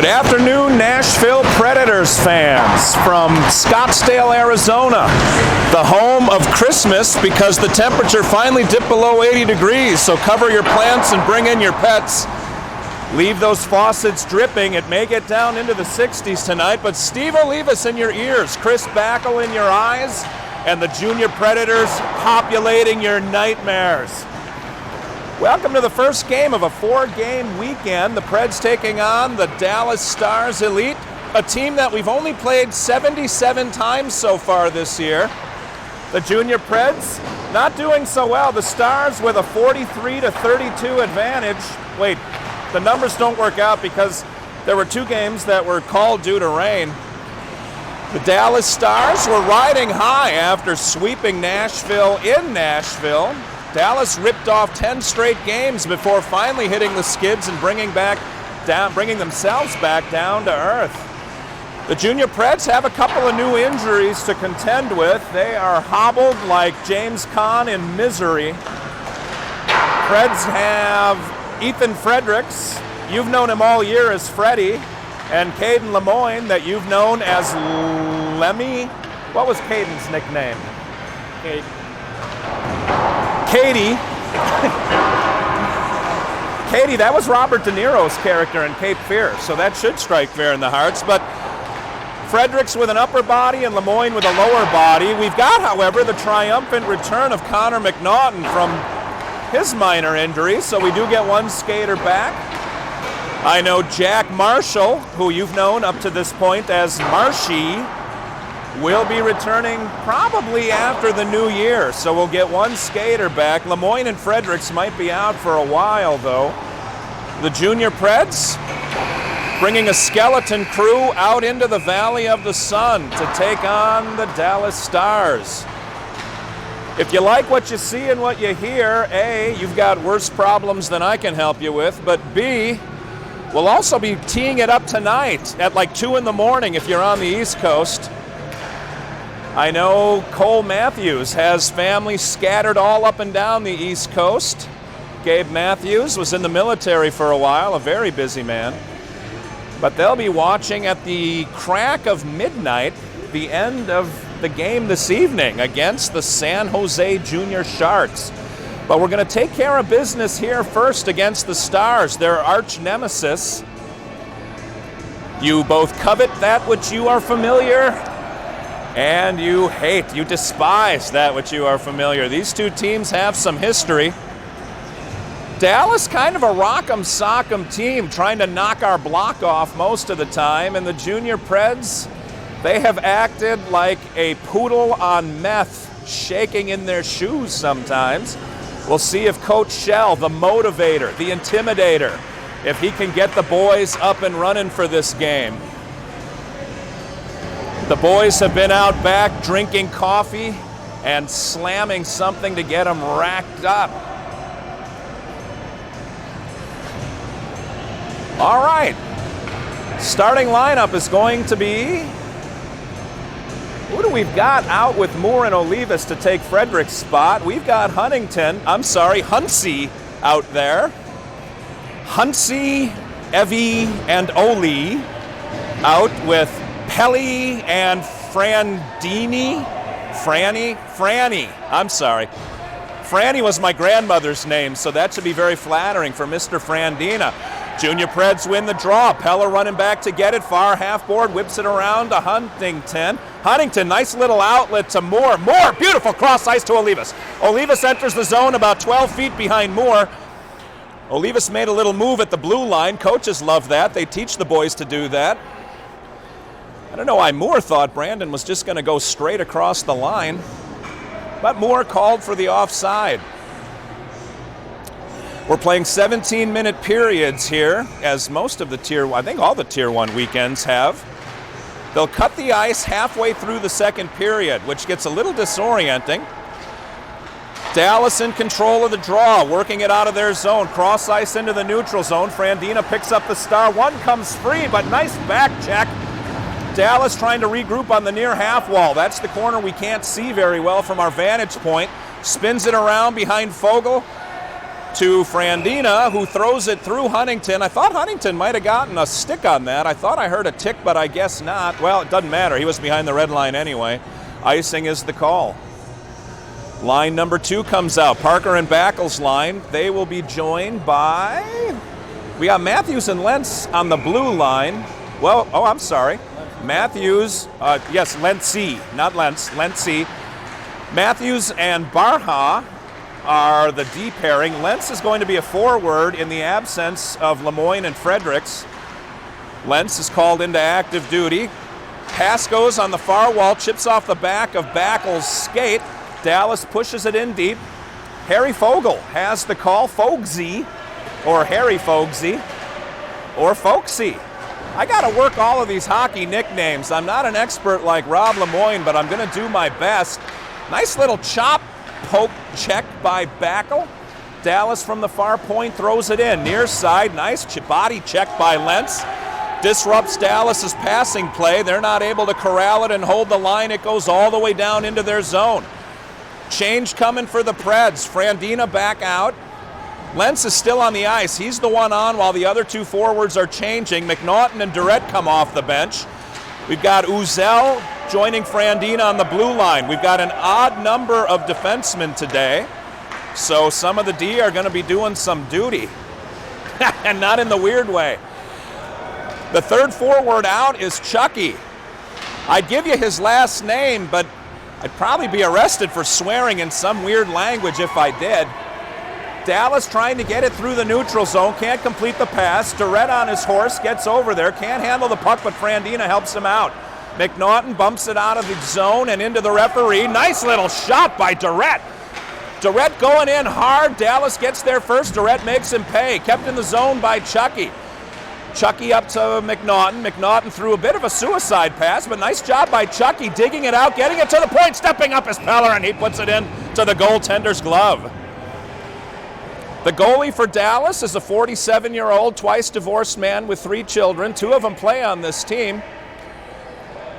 Good afternoon, Nashville Predators fans from Scottsdale, Arizona, the home of Christmas because the temperature finally dipped below 80 degrees, so cover your plants and bring in your pets. Leave those faucets dripping. It may get down into the 60s tonight, but Steve Olivas in your ears, Chris Backle in your eyes, and the Junior Predators populating your nightmares. Welcome to the first game of a 4-game weekend. The Preds taking on the Dallas Stars Elite, a team that we've only played 77 times so far this year. The Junior Preds not doing so well. The Stars with a 43-32 advantage. Wait, the numbers don't work out because there were 2 games that were called due to rain. The Dallas Stars were riding high after sweeping Nashville in Nashville. Dallas ripped off 10 straight games before finally hitting the skids and bringing themselves back down to earth. The Junior Preds have a couple of new injuries to contend with. They are hobbled like James Caan in Misery. Preds have Ethan Fredericks. You've known him all year as Freddie. And Caden Lemoyne, that you've known as Lemmy. What was Caden's nickname? Katie. Katie, that was Robert De Niro's character in Cape Fear, so that should strike fear in the hearts. But Fredericks with an upper body and Lemoyne with a lower body. We've got, however, the triumphant return of Connor McNaughton from his minor injury, so we do get one skater back. I know Jack Marshall, who you've known up to this point as Marshy, will be returning probably after the new year, so we'll get one skater back. Lemoyne and Fredericks might be out for a while, though. The Junior Preds bringing a skeleton crew out into the Valley of the Sun to take on the Dallas Stars. If you like what you see and what you hear, A, you've got worse problems than I can help you with, but B, we'll also be teeing it up tonight at like 2 in the morning if you're on the East Coast. I know Cole Matthews has family scattered all up and down the East Coast. Gabe Matthews was in the military for a while, a very busy man. But they'll be watching at the crack of midnight the end of the game this evening against the San Jose Junior Sharks. But we're going to take care of business here first against the Stars, their arch nemesis. You both covet that which you are familiar, and you hate, you despise that which you are familiar. These two teams have some history. Dallas kind of a rock'em sock'em team trying to knock our block off most of the time, and the Junior Preds, they have acted like a poodle on meth, shaking in their shoes sometimes. We'll see if Coach Shell, the motivator, the intimidator, if he can get the boys up and running for this game. The boys have been out back drinking coffee and slamming something to get them racked up. All right, starting lineup is going to be, who do we've got out with Moore and Olivas to take Frederick's spot? We've got Huntsy out there. Huntsy, Evie, and Oli out with Pelly and Franny. I'm sorry. Franny was my grandmother's name, so that should be very flattering for Mr. Frandina. Junior Preds win the draw. Pella running back to get it. Far half board, whips it around to Huntington. Huntington, nice little outlet to Moore. Moore, beautiful cross ice to Olivas. Olivas enters the zone about 12 feet behind Moore. Olivas made a little move at the blue line. Coaches love that. They teach the boys to do that. I don't know why Moore thought Brandon was just going to go straight across the line, but Moore called for the offside. We're playing 17-minute periods here, as most of the I think all the Tier 1 weekends have. They'll cut the ice halfway through the second period, which gets a little disorienting. Dallas in control of the draw, working it out of their zone. Cross ice into the neutral zone. Frandina picks up the star. One comes free, but nice back check. Dallas trying to regroup on the near half wall. That's the corner we can't see very well from our vantage point. Spins it around behind Fogle. to Frandina, who throws it through Huntington. I thought Huntington might have gotten a stick on that. I thought I heard a tick, but I guess not. Well, it doesn't matter. He was behind the red line anyway. Icing is the call. Line number 2 comes out. Parker and Backel's line. They will be joined by... We got Matthews and Lentz on the blue line. Well, oh, I'm sorry. Matthews, yes, Lentzy, not Lentz, Lentzy. Matthews and Barha are the D pairing. Lentz is going to be a forward in the absence of Lemoyne and Fredericks. Lentz is called into active duty. Pass goes on the far wall, chips off the back of Backel's skate. Dallas pushes it in deep. Harry Fogel has the call. Fogsy, or Harry Fogsy, or Folksy. I got to work all of these hockey nicknames. I'm not an expert like Rob Lemoyne, but I'm going to do my best. Nice little chop poke check by Backel. Dallas from the far point throws it in. Near side, nice body check by Lentz. Disrupts Dallas's passing play. They're not able to corral it and hold the line. It goes all the way down into their zone. Change coming for the Preds. Frandina back out. Lentz is still on the ice. He's the one on while the other 2 forwards are changing. McNaughton and Durrett come off the bench. We've got Uzel joining Frandina on the blue line. We've got an odd number of defensemen today, so some of the D are going to be doing some duty, and not in the weird way. The third forward out is Chucky. I'd give you his last name, but I'd probably be arrested for swearing in some weird language if I did. Dallas trying to get it through the neutral zone, can't complete the pass. Durrett on his horse, gets over there, can't handle the puck, but Frandina helps him out. McNaughton bumps it out of the zone and into the referee. Nice little shot by Durrett. Durrett going in hard. Dallas gets there first. Durrett makes him pay. Kept in the zone by Chucky. Chucky up to McNaughton. McNaughton threw a bit of a suicide pass, but nice job by Chucky digging it out, getting it to the point, stepping up is Peller, and he puts it in to the goaltender's glove. The goalie for Dallas is a 47-year-old, twice divorced man with 3 children. 2 of them play on this team.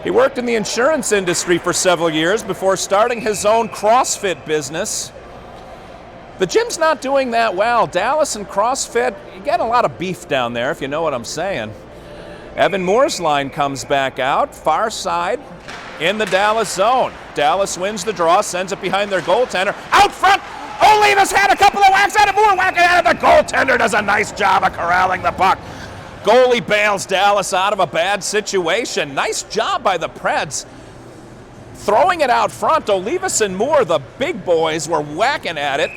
He worked in the insurance industry for several years before starting his own CrossFit business. The gym's not doing that well. Dallas and CrossFit, you get a lot of beef down there, if you know what I'm saying. Evan Moore's line comes back out, far side in the Dallas zone. Dallas wins the draw, sends it behind their goaltender. Out front! Olivas had a couple of whacks at it, Moore whacking at it. The goaltender does a nice job of corralling the puck. Goalie bails Dallas out of a bad situation. Nice job by the Preds. Throwing it out front, Olivas and Moore, the big boys, were whacking at it.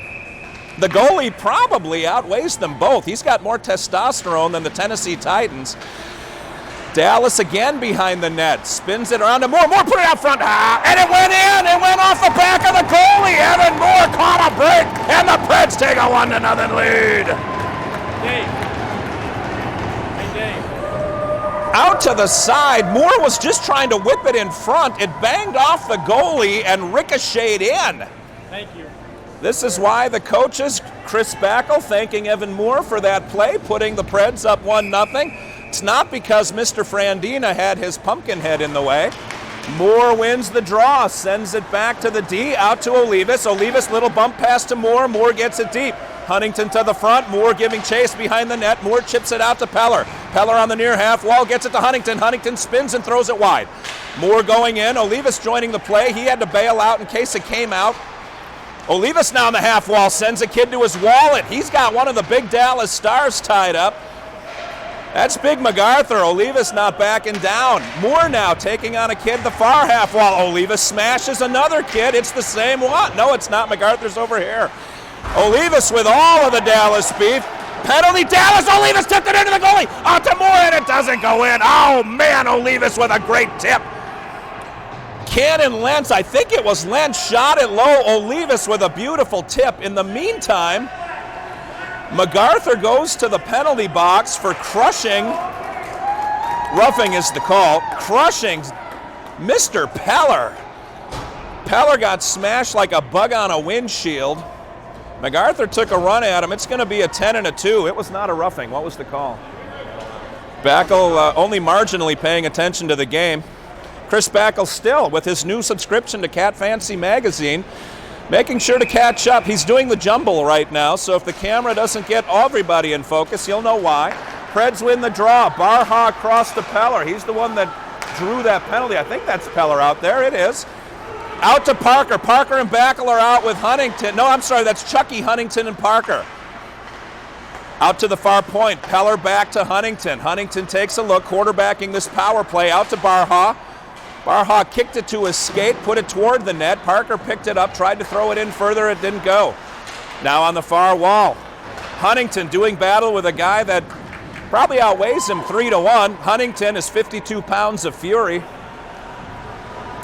The goalie probably outweighs them both. He's got more testosterone than the Tennessee Titans. Dallas again behind the net. Spins it around to Moore. Moore put it out front. And it went in. It went off the back of the goalie. Evan Moore caught a break. And the Preds take a 1-0 lead. Dave. Hey, Dave. Out to the side. Moore was just trying to whip it in front. It banged off the goalie and ricocheted in. Thank you. This is why the coaches, Chris Backel, thanking Evan Moore for that play, putting the Preds up 1-0. It's not because Mr. Frandina had his pumpkin head in the way. Moore wins the draw, sends it back to the D, out to Olivas. Olivas, little bump pass to Moore. Moore gets it deep. Huntington to the front. Moore giving chase behind the net. Moore chips it out to Peller. Peller on the near half wall, gets it to Huntington. Huntington spins and throws it wide. Moore going in. Olivas joining the play. He had to bail out in case it came out. Olivas now on the half wall, sends a kid to his wallet. He's got one of the big Dallas Stars tied up. That's Big MacArthur. Olivas not backing down. Moore now taking on a kid the far half wall. Olivas smashes another kid. It's the same one. No, it's not. MacArthur's over here. Olivas with all of the Dallas beef. Penalty, Dallas. Olivas tipped it into the goalie. Out to Moore, and it doesn't go in. Oh, man, Olivas with a great tip. Cannon Lentz, I think it was Lentz, shot it low. Olivas with a beautiful tip. In the meantime, MacArthur goes to the penalty box for crushing, roughing is the call, crushing Mr. Peller. Peller got smashed like a bug on a windshield. MacArthur took a run at him. It's going to be a 10 and a 2. It was not a roughing. What was the call? Backel only marginally paying attention to the game. Chris Backel still with his new subscription to Cat Fancy magazine. Making sure to catch up. He's doing the jumble right now, so if the camera doesn't get everybody in focus, you'll know why. Preds win the draw. Barha across to Peller. He's the one that drew that penalty. I think that's Peller out there. It is. Out to Parker. Parker and Backel are out with Huntington. No, I'm sorry, that's Chucky, Huntington, and Parker. Out to the far point. Peller back to Huntington. Huntington takes a look, quarterbacking this power play. Out to Barha. Barha kicked it to his skate, put it toward the net. Parker picked it up, tried to throw it in further. It didn't go. Now on the far wall. Huntington doing battle with a guy that probably outweighs him 3-1. Huntington is 52 pounds of fury.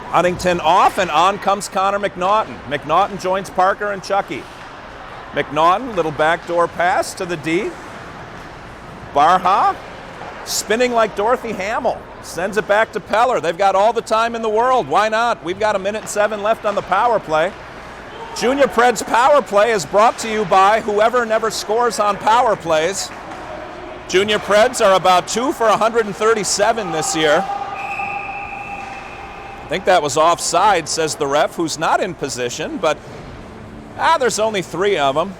Huntington off, and on comes Connor McNaughton. McNaughton joins Parker and Chucky. McNaughton, little backdoor pass to the D. Barha, spinning like Dorothy Hamill, sends it back to Peller. They've got all the time in the world. Why not? We've got 1:07 left on the power play. Junior Preds power play is brought to you by whoever never scores on power plays. Junior Preds are about 2 for 137 this year. I think that was offside, says the ref, who's not in position, but there's only 3 of them.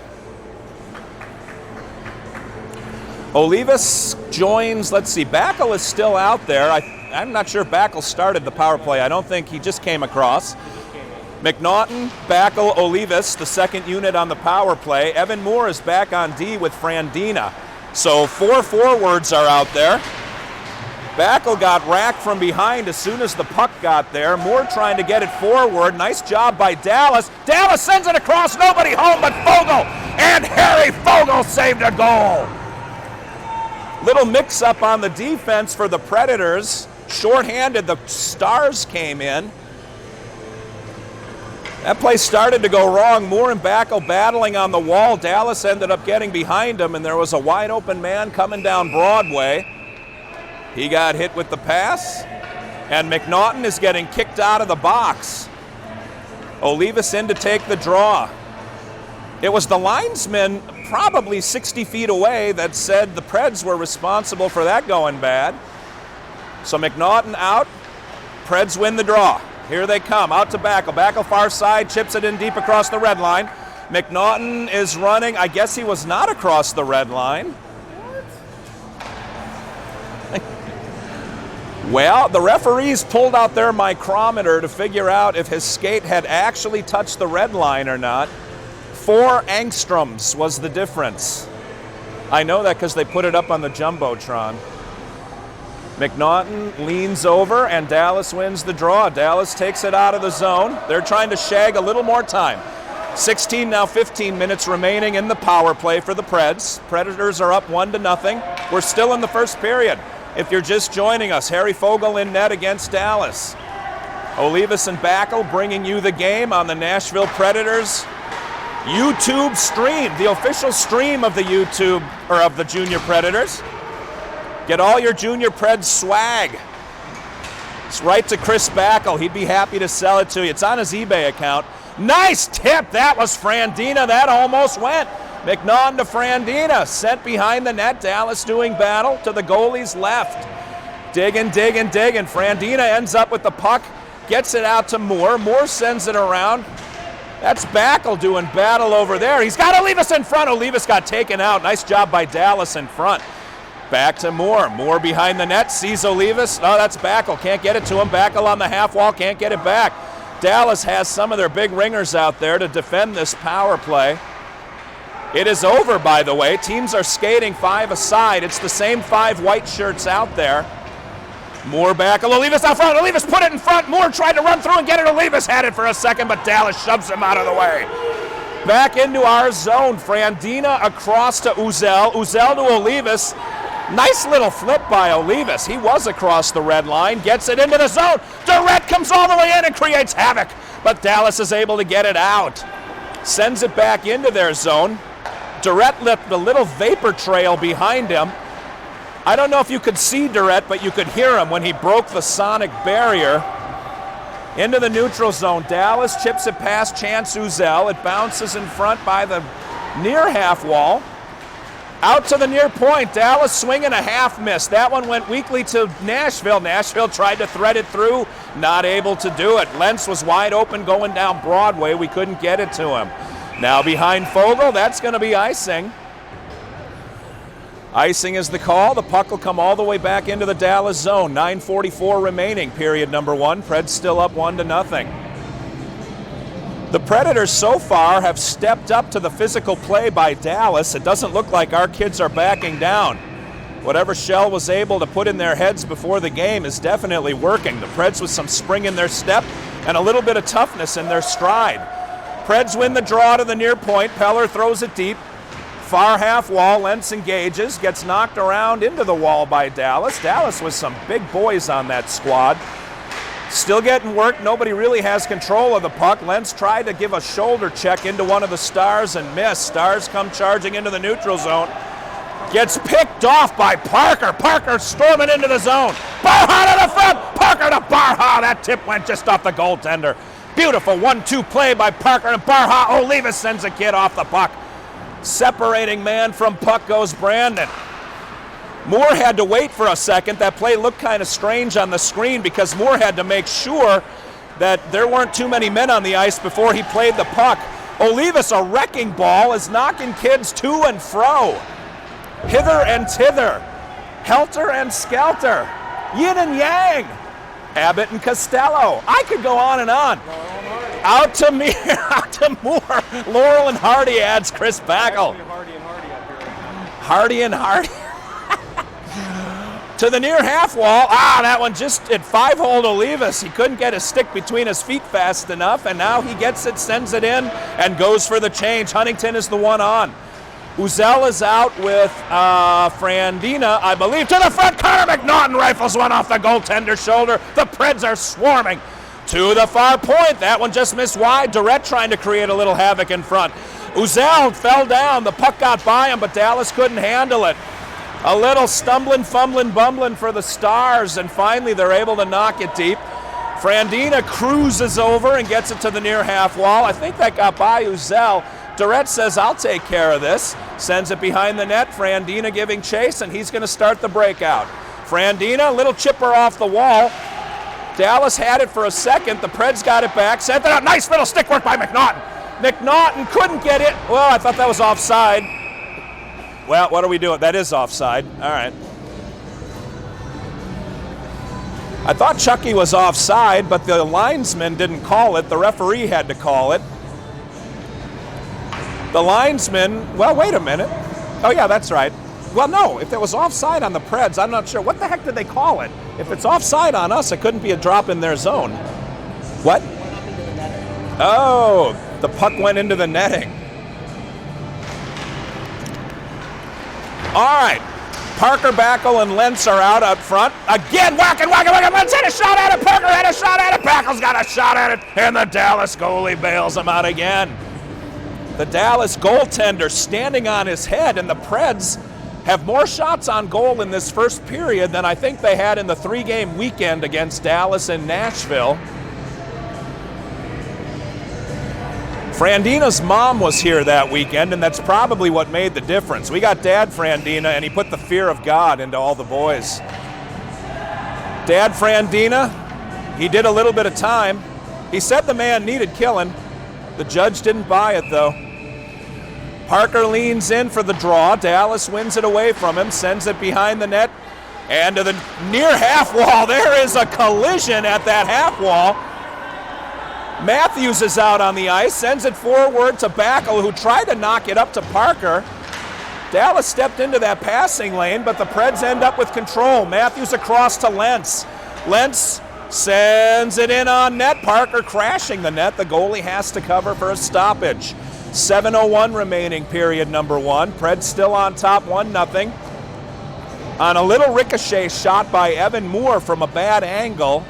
Olivas joins, let's see, Backel is still out there. I'm not sure if Backel started the power play. I don't think he just came across. McNaughton, Backel, Olivas, the second unit on the power play. Evan Moore is back on D with Frandina. So 4 forwards are out there. Backel got racked from behind as soon as the puck got there. Moore trying to get it forward. Nice job by Dallas. Dallas sends it across, nobody home but Fogle. And Harry Fogle saved a goal. Little mix-up on the defense for the Predators. Short-handed, the Stars came in. That play started to go wrong. Moore and Backel battling on the wall. Dallas ended up getting behind him, and there was a wide-open man coming down Broadway. He got hit with the pass, and McNaughton is getting kicked out of the box. Olivas in to take the draw. It was the linesman probably 60 feet away that said the Preds were responsible for that going bad. So McNaughton out. Preds win the draw. Here they come, out to Backel. Backel far side, chips it in deep across the red line. McNaughton is running. I guess he was not across the red line. Well, the referees pulled out their micrometer to figure out if his skate had actually touched the red line or not. 4 angstroms was the difference. I know that because they put it up on the Jumbotron. McNaughton leans over, and Dallas wins the draw. Dallas takes it out of the zone. They're trying to shag a little more time. 16, now 15 minutes remaining in the power play for the Preds. Predators are up 1-0. We're still in the first period. If you're just joining us, Harry Fogle in net against Dallas. Olivas and Backel bringing you the game on the Nashville Predators YouTube stream, the official stream of the YouTube, or of the Junior Predators. Get all your Junior Preds swag. It's right to Chris Backel. He'd be happy to sell it to you. It's on his eBay account. Nice tip. That was Frandina. That almost went. McNaughton to Frandina. Sent behind the net. Dallas doing battle to the goalie's left. Digging. Frandina ends up with the puck. Gets it out to Moore. Moore sends it around. That's Backel doing battle over there. He's got Olivas in front. Olivas got taken out. Nice job by Dallas in front. Back to Moore. Moore behind the net. Sees Olivas. Oh, that's Backel. Can't get it to him. Backel on the half wall. Can't get it back. Dallas has some of their big ringers out there to defend this power play. It is over, by the way. Teams are skating 5 aside. It's the same 5 white shirts out there. Moore Backel. Olivas out front. Olivas put it in front. Moore tried to run through and get it. Olivas had it for a second, but Dallas shoves him out of the way. Back into our zone. Frandina across to Uzel. Uzel to Olivas. Nice little flip by Olivas. He was across the red line. Gets it into the zone. Durrett comes all the way in and creates havoc, but Dallas is able to get it out. Sends it back into their zone. Durrett left a little vapor trail behind him. I don't know if you could see Durrett, but you could hear him when he broke the sonic barrier. Into the neutral zone. Dallas chips it past Chance Uzel. It bounces in front by the near half wall. Out to the near point. Dallas swinging a half miss. That one went weakly to Nashville. Nashville tried to thread it through. Not able to do it. Lentz was wide open going down Broadway. We couldn't get it to him. Now behind Fogel, that's going to be icing. Icing is the call. The puck will come all the way back into the Dallas zone. 9:44 remaining, period number 1. Preds still up 1-0. The Predators so far have stepped up to the physical play by Dallas. It doesn't look like our kids are backing down. Whatever Shell was able to put in their heads before the game is definitely working. The Preds with some spring in their step and a little bit of toughness in their stride. Preds win the draw to the near point. Peller throws it deep. Far half wall, Lentz engages, gets knocked around into the wall by Dallas. Dallas with some big boys on that squad. Still getting work. Nobody really has control of the puck. Lentz tried to give a shoulder check into one of the Stars and missed. Stars come charging into the neutral zone. Gets picked off by Parker. Parker storming into the zone. Barha to the front. Parker to Barha. That tip went just off the goaltender. Beautiful 1-2 play by Parker and Barha. Olivas sends a kid off the puck. Separating man from puck goes Brandon. Moore had to wait for a second. That play looked kind of strange on the screen because Moore had to make sure that there weren't too many men on the ice before he played the puck. Olivas, a wrecking ball, is knocking kids to and fro. Hither and thither. Helter and skelter. Yin and yang. Abbott and Costello. I could go on and on. Out to me, out to Moore. Laurel and Hardy adds Chris Bagel. Hardy and Hardy. To the near half wall. That one just at 5-hold Olivas. He couldn't get his stick between his feet fast enough, and now he gets it, sends it in, and goes for the change. Huntington is the one on. Uzel is out with Frandina, I believe, to the front. Connor McNaughton rifles one off the goaltender's shoulder. The Preds are swarming to the far point. That one just missed wide. Durrett trying to create a little havoc in front. Uzel fell down. The puck got by him, but Dallas couldn't handle it. A little stumbling, fumbling, bumbling for the Stars, and finally they're able to knock it deep. Frandina cruises over and gets it to the near half wall. I think that got by Uzel. Durrett says, I'll take care of this. Sends it behind the net. Frandina giving chase, and he's going to start the breakout. Frandina, little chipper off the wall. Dallas had it for a second. The Preds got it back. Sent it out. Nice little stick work by McNaughton. McNaughton couldn't get it. Well, I thought that was offside. Well, what are we doing? That is offside. All right. I thought Chucky was offside, but the linesman didn't call it. The referee had to call it. The linesman, well, wait a minute. Oh, yeah, that's right. Well, no, if it was offside on the Preds, I'm not sure. What the heck did they call it? If it's offside on us, it couldn't be a drop in their zone. What? Oh, the puck went into the netting. All right. Parker, Backel, and Lentz are out up front. Again, whacking. Lentz had a shot at it. Parker had a shot at it. Backel's got a shot at it. And the Dallas goalie bails him out again. The Dallas goaltender standing on his head, and the Preds have more shots on goal in this first period than I think they had in the 3-game weekend against Dallas and Nashville. Frandina's mom was here that weekend, and that's probably what made the difference. We got Dad Frandina, and he put the fear of God into all the boys. Dad Frandina, he did a little bit of time. He said the man needed killing. The judge didn't buy it, though. Parker leans in for the draw. Dallas wins it away from him, sends it behind the net, and to the near half wall. There is a collision at that half wall. Matthews is out on the ice, sends it forward to Backel, who tried to knock it up to Parker. Dallas stepped into that passing lane, but the Preds end up with control. Matthews across to Lentz. Lentz sends it in on net. Parker crashing the net. The goalie has to cover for a stoppage. 7:01 remaining, period number 1. Preds still on top 1-0. On a little ricochet shot by Evan Moore from a bad angle.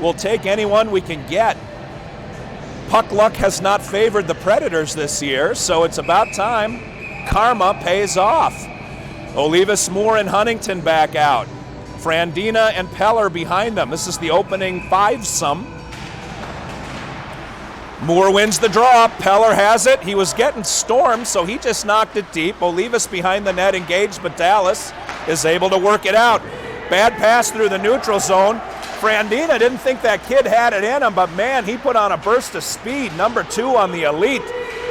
We'll take anyone we can get. Puck luck has not favored the Predators this year, so it's about time karma pays off. Olivas, Moore, and Huntington back out. Frandina and Peller behind them. This is the opening 5-some. Moore wins the draw. Peller has it. He was getting stormed, so he just knocked it deep. Olivas behind the net engaged, but Dallas is able to work it out. Bad pass through the neutral zone. Frandina didn't think that kid had it in him, but man, he put on a burst of speed, number 2 on the elite,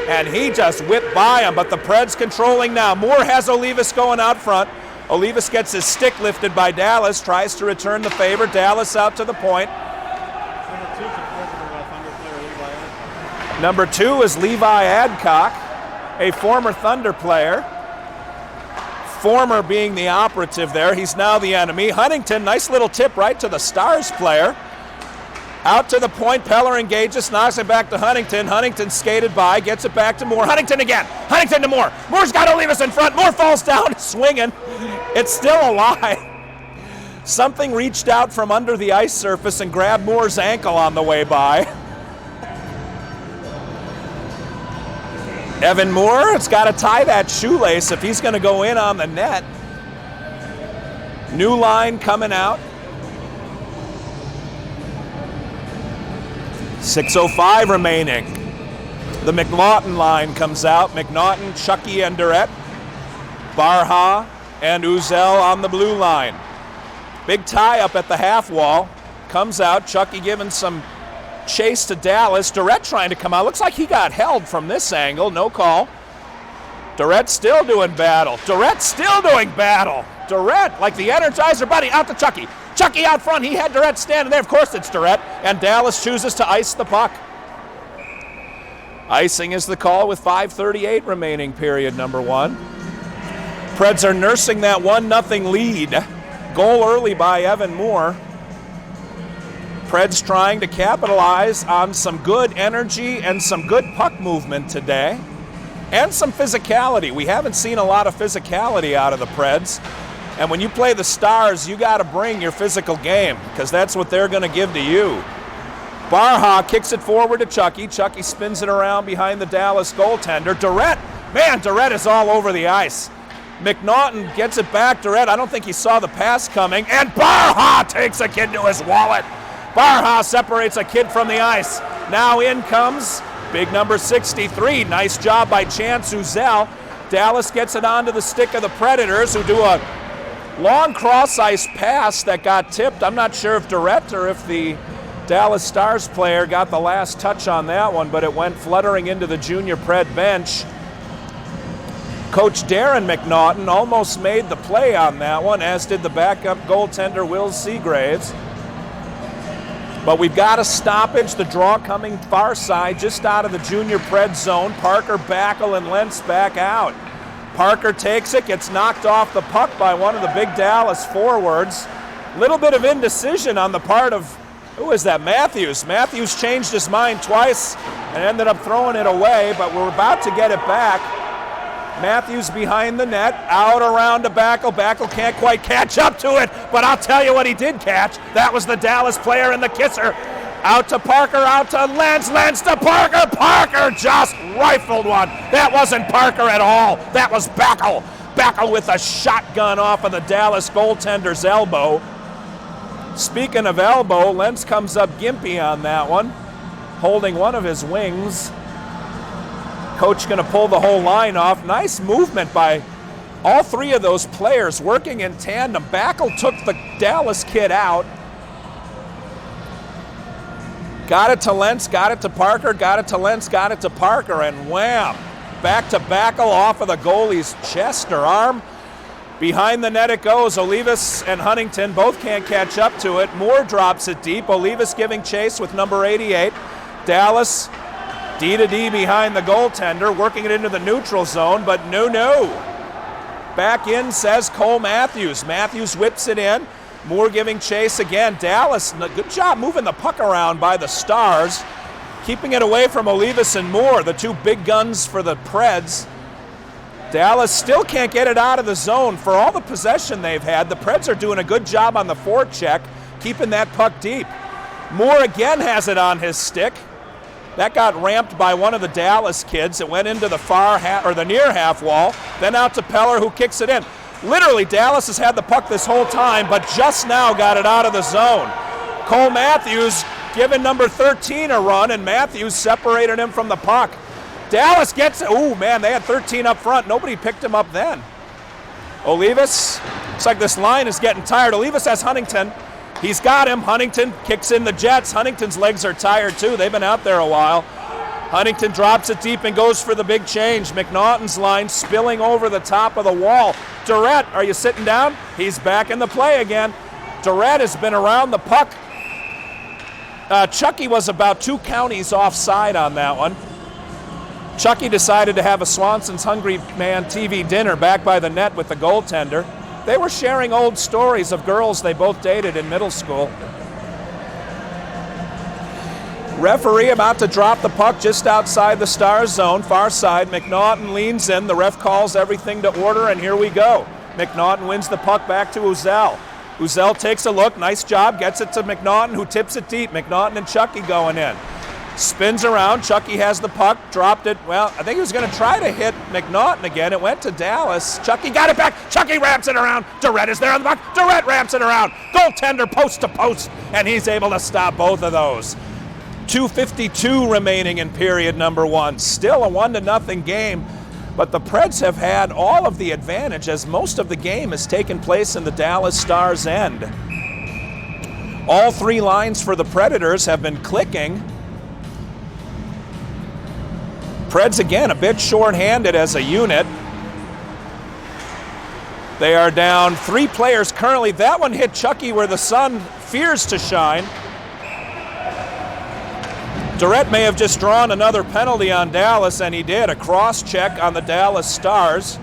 and he just whipped by him, but the Preds controlling now. Moore has Olivas going out front. Olivas gets his stick lifted by Dallas, tries to return the favor. Dallas out to the point. Number 2 is Levi Adcock, a former Thunder player. Former being the operative there. He's now the enemy. Huntington, nice little tip right to the Stars player. Out to the point, Peller engages, knocks it back to Huntington. Huntington skated by, gets it back to Moore. Huntington again. Huntington to Moore. Moore's got Olivas in front. Moore falls down, swinging. It's still alive. Something reached out from under the ice surface and grabbed Moore's ankle on the way by. Evan Moore has got to tie that shoelace if he's going to go in on the net. New line coming out. 6:05 remaining. The McNaughton line comes out. McNaughton, Chucky, and Durrett. Barha and Uzel on the blue line. Big tie up at the half wall. Comes out. Chucky giving some chase to Dallas. Durrett trying to come out. Looks like he got held from this angle. No call. Durrett still doing battle. Durrett still doing battle. Durrett, like the Energizer Bunny, out to Chucky. Chucky out front. He had Durrett standing there. Of course it's Durrett. And Dallas chooses to ice the puck. Icing is the call with 5:38 remaining period number 1. Preds are nursing that 1-0 lead. Goal early by Evan Moore. Preds trying to capitalize on some good energy and some good puck movement today. And some physicality. We haven't seen a lot of physicality out of the Preds. And when you play the Stars, you got to bring your physical game because that's what they're going to give to you. Barha kicks it forward to Chucky. Chucky spins it around behind the Dallas goaltender. Durrett, man, Durrett is all over the ice. McNaughton gets it back. Durrett, I don't think he saw the pass coming. And Barha takes a kid to his wallet. Barha separates a kid from the ice. Now in comes big number 63. Nice job by Chance Uzel. Dallas gets it onto the stick of the Predators, who do a long cross-ice pass that got tipped. I'm not sure if Durrett or if the Dallas Stars player got the last touch on that one, but it went fluttering into the junior Pred bench. Coach Darren McNaughton almost made the play on that one, as did the backup goaltender Will Seagraves. But we've got a stoppage. The draw coming far side, just out of the junior Pred zone. Parker, Backel, and Lentz back out. Parker takes it, gets knocked off the puck by one of the big Dallas forwards. Little bit of indecision on the part of, who is that, Matthews. Matthews changed his mind twice and ended up throwing it away, but we're about to get it back. Matthews behind the net, out around to Backel. Backel can't quite catch up to it, but I'll tell you what he did catch. That was the Dallas player in the kisser. Out to Parker, out to Lentz, Lentz to Parker. Parker just rifled one. That wasn't Parker at all. That was Backel. Backel with a shotgun off of the Dallas goaltender's elbow. Speaking of elbow, Lentz comes up gimpy on that one, holding one of his wings. Coach going to pull the whole line off. Nice movement by all three of those players working in tandem. Backel took the Dallas kid out. Got it to Lentz, got it to Parker, got it to Lentz, got it to Parker, and wham! Back to Backel off of the goalie's chest or arm. Behind the net it goes. Olivas and Huntington both can't catch up to it. Moore drops it deep. Olivas giving chase with number 88. Dallas D-to-D behind the goaltender, working it into the neutral zone, but no. Back in, says Cole Matthews. Matthews whips it in. Moore giving chase again. Dallas, good job moving the puck around by the Stars, keeping it away from Olivas and Moore, the two big guns for the Preds. Dallas still can't get it out of the zone. For all the possession they've had, the Preds are doing a good job on the forecheck, keeping that puck deep. Moore again has it on his stick. That got ramped by one of the Dallas kids. It went into the the near half wall, then out to Peller, who kicks it in. Literally, Dallas has had the puck this whole time, but just now got it out of the zone. Cole Matthews giving number 13 a run, and Matthews separated him from the puck. Dallas gets it. Ooh, man, they had 13 up front. Nobody picked him up then. Olivas, looks like this line is getting tired. Olivas has Huntington. He's got him. Huntington kicks in the Jets. Huntington's legs are tired too. They've been out there a while. Huntington drops it deep and goes for the big change. McNaughton's line spilling over the top of the wall. Durrett, are you sitting down? He's back in the play again. Durrett has been around the puck. Chucky was about 2 counties offside on that one. Chucky decided to have a Swanson's Hungry Man TV dinner back by the net with the goaltender. They were sharing old stories of girls they both dated in middle school. Referee about to drop the puck just outside the Stars zone, far side. McNaughton leans in. The ref calls everything to order, and here we go. McNaughton wins the puck back to Uzel. Uzel takes a look. Nice job. Gets it to McNaughton, who tips it deep. McNaughton and Chucky going in. Spins around. Chucky has the puck. Dropped it. Well, I think he was going to try to hit McNaughton again. It went to Dallas. Chucky got it back. Chucky ramps it around. Durrett is there on the puck. Durrett ramps it around. Goaltender post to post, and he's able to stop both of those. 2:52 remaining in period number 1. Still a 1-0 game, but the Preds have had all of the advantage as most of the game has taken place in the Dallas Stars' end. All 3 lines for the Predators have been clicking. Preds again a bit short-handed as a unit. They are down 3 players currently. That one hit Chucky where the sun fears to shine. Durrett may have just drawn another penalty on Dallas, and he did. A cross-check on the Dallas Stars.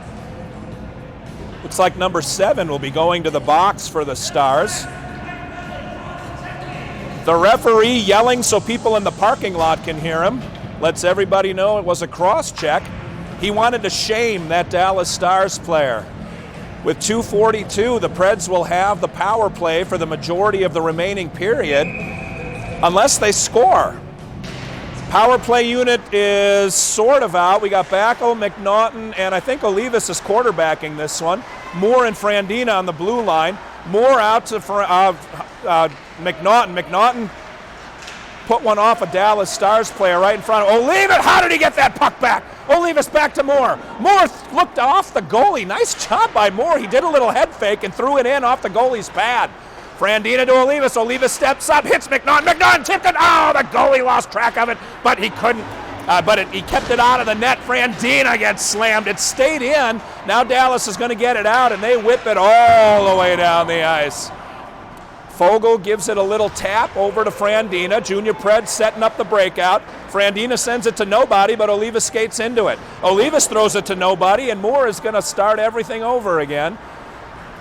Looks like number 7 will be going to the box for the Stars. The referee yelling so people in the parking lot can hear him. Lets everybody know it was a cross-check. He wanted to shame that Dallas Stars player. With 2:42, the Preds will have the power play for the majority of the remaining period, unless they score. Power play unit is sort of out. We got Backel, McNaughton, and I think Olivas is quarterbacking this one. Moore and Frandina on the blue line. Moore out to McNaughton. McNaughton put one off a Dallas Stars player right in front of Olivas. How did he get that puck back? Olivas back to Moore. Moore looked off the goalie. Nice job by Moore. He did a little head fake and threw it in off the goalie's pad. Frandina to Olivas. Olivas steps up, hits McNaughton. McNaughton tipped it. Oh, the goalie lost track of it, but he couldn't. He kept it out of the net. Frandina gets slammed. It stayed in. Now Dallas is going to get it out, and they whip it all the way down the ice. Fogle gives it a little tap over to Frandina. Junior Pred setting up the breakout. Frandina sends it to nobody, but Olivas skates into it. Olivas throws it to nobody, and Moore is going to start everything over again.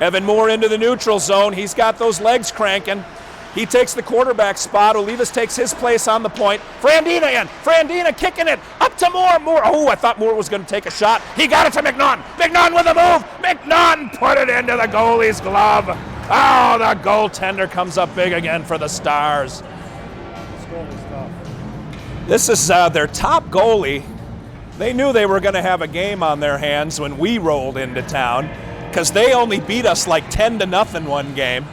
Evan Moore into the neutral zone. He's got those legs cranking. He takes the quarterback spot. Olivas takes his place on the point. Frandina in. Frandina kicking it up to Moore. Moore. Oh, I thought Moore was going to take a shot. He got it to McNaughton. McNaughton with a move. McNaughton put it into the goalie's glove. Oh, the goaltender comes up big again for the Stars. This is their top goalie. They knew they were going to have a game on their hands when we rolled into town, because they only beat us like 10-0 one game.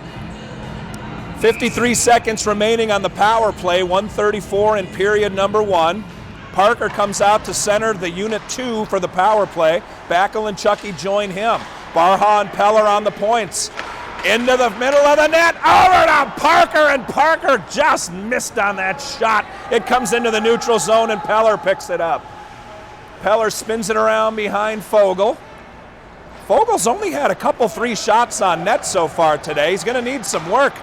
53 seconds remaining on the power play, 1:34 in period number 1. Parker comes out to center the unit 2 for the power play. Backel and Chucky join him. Barha and Peller on the points. Into the middle of the net, over to Parker, and Parker just missed on that shot. It comes into the neutral zone, and Peller picks it up. Peller spins it around behind Fogle. Fogle's only had a couple 3 shots on net so far today. He's going to need some work.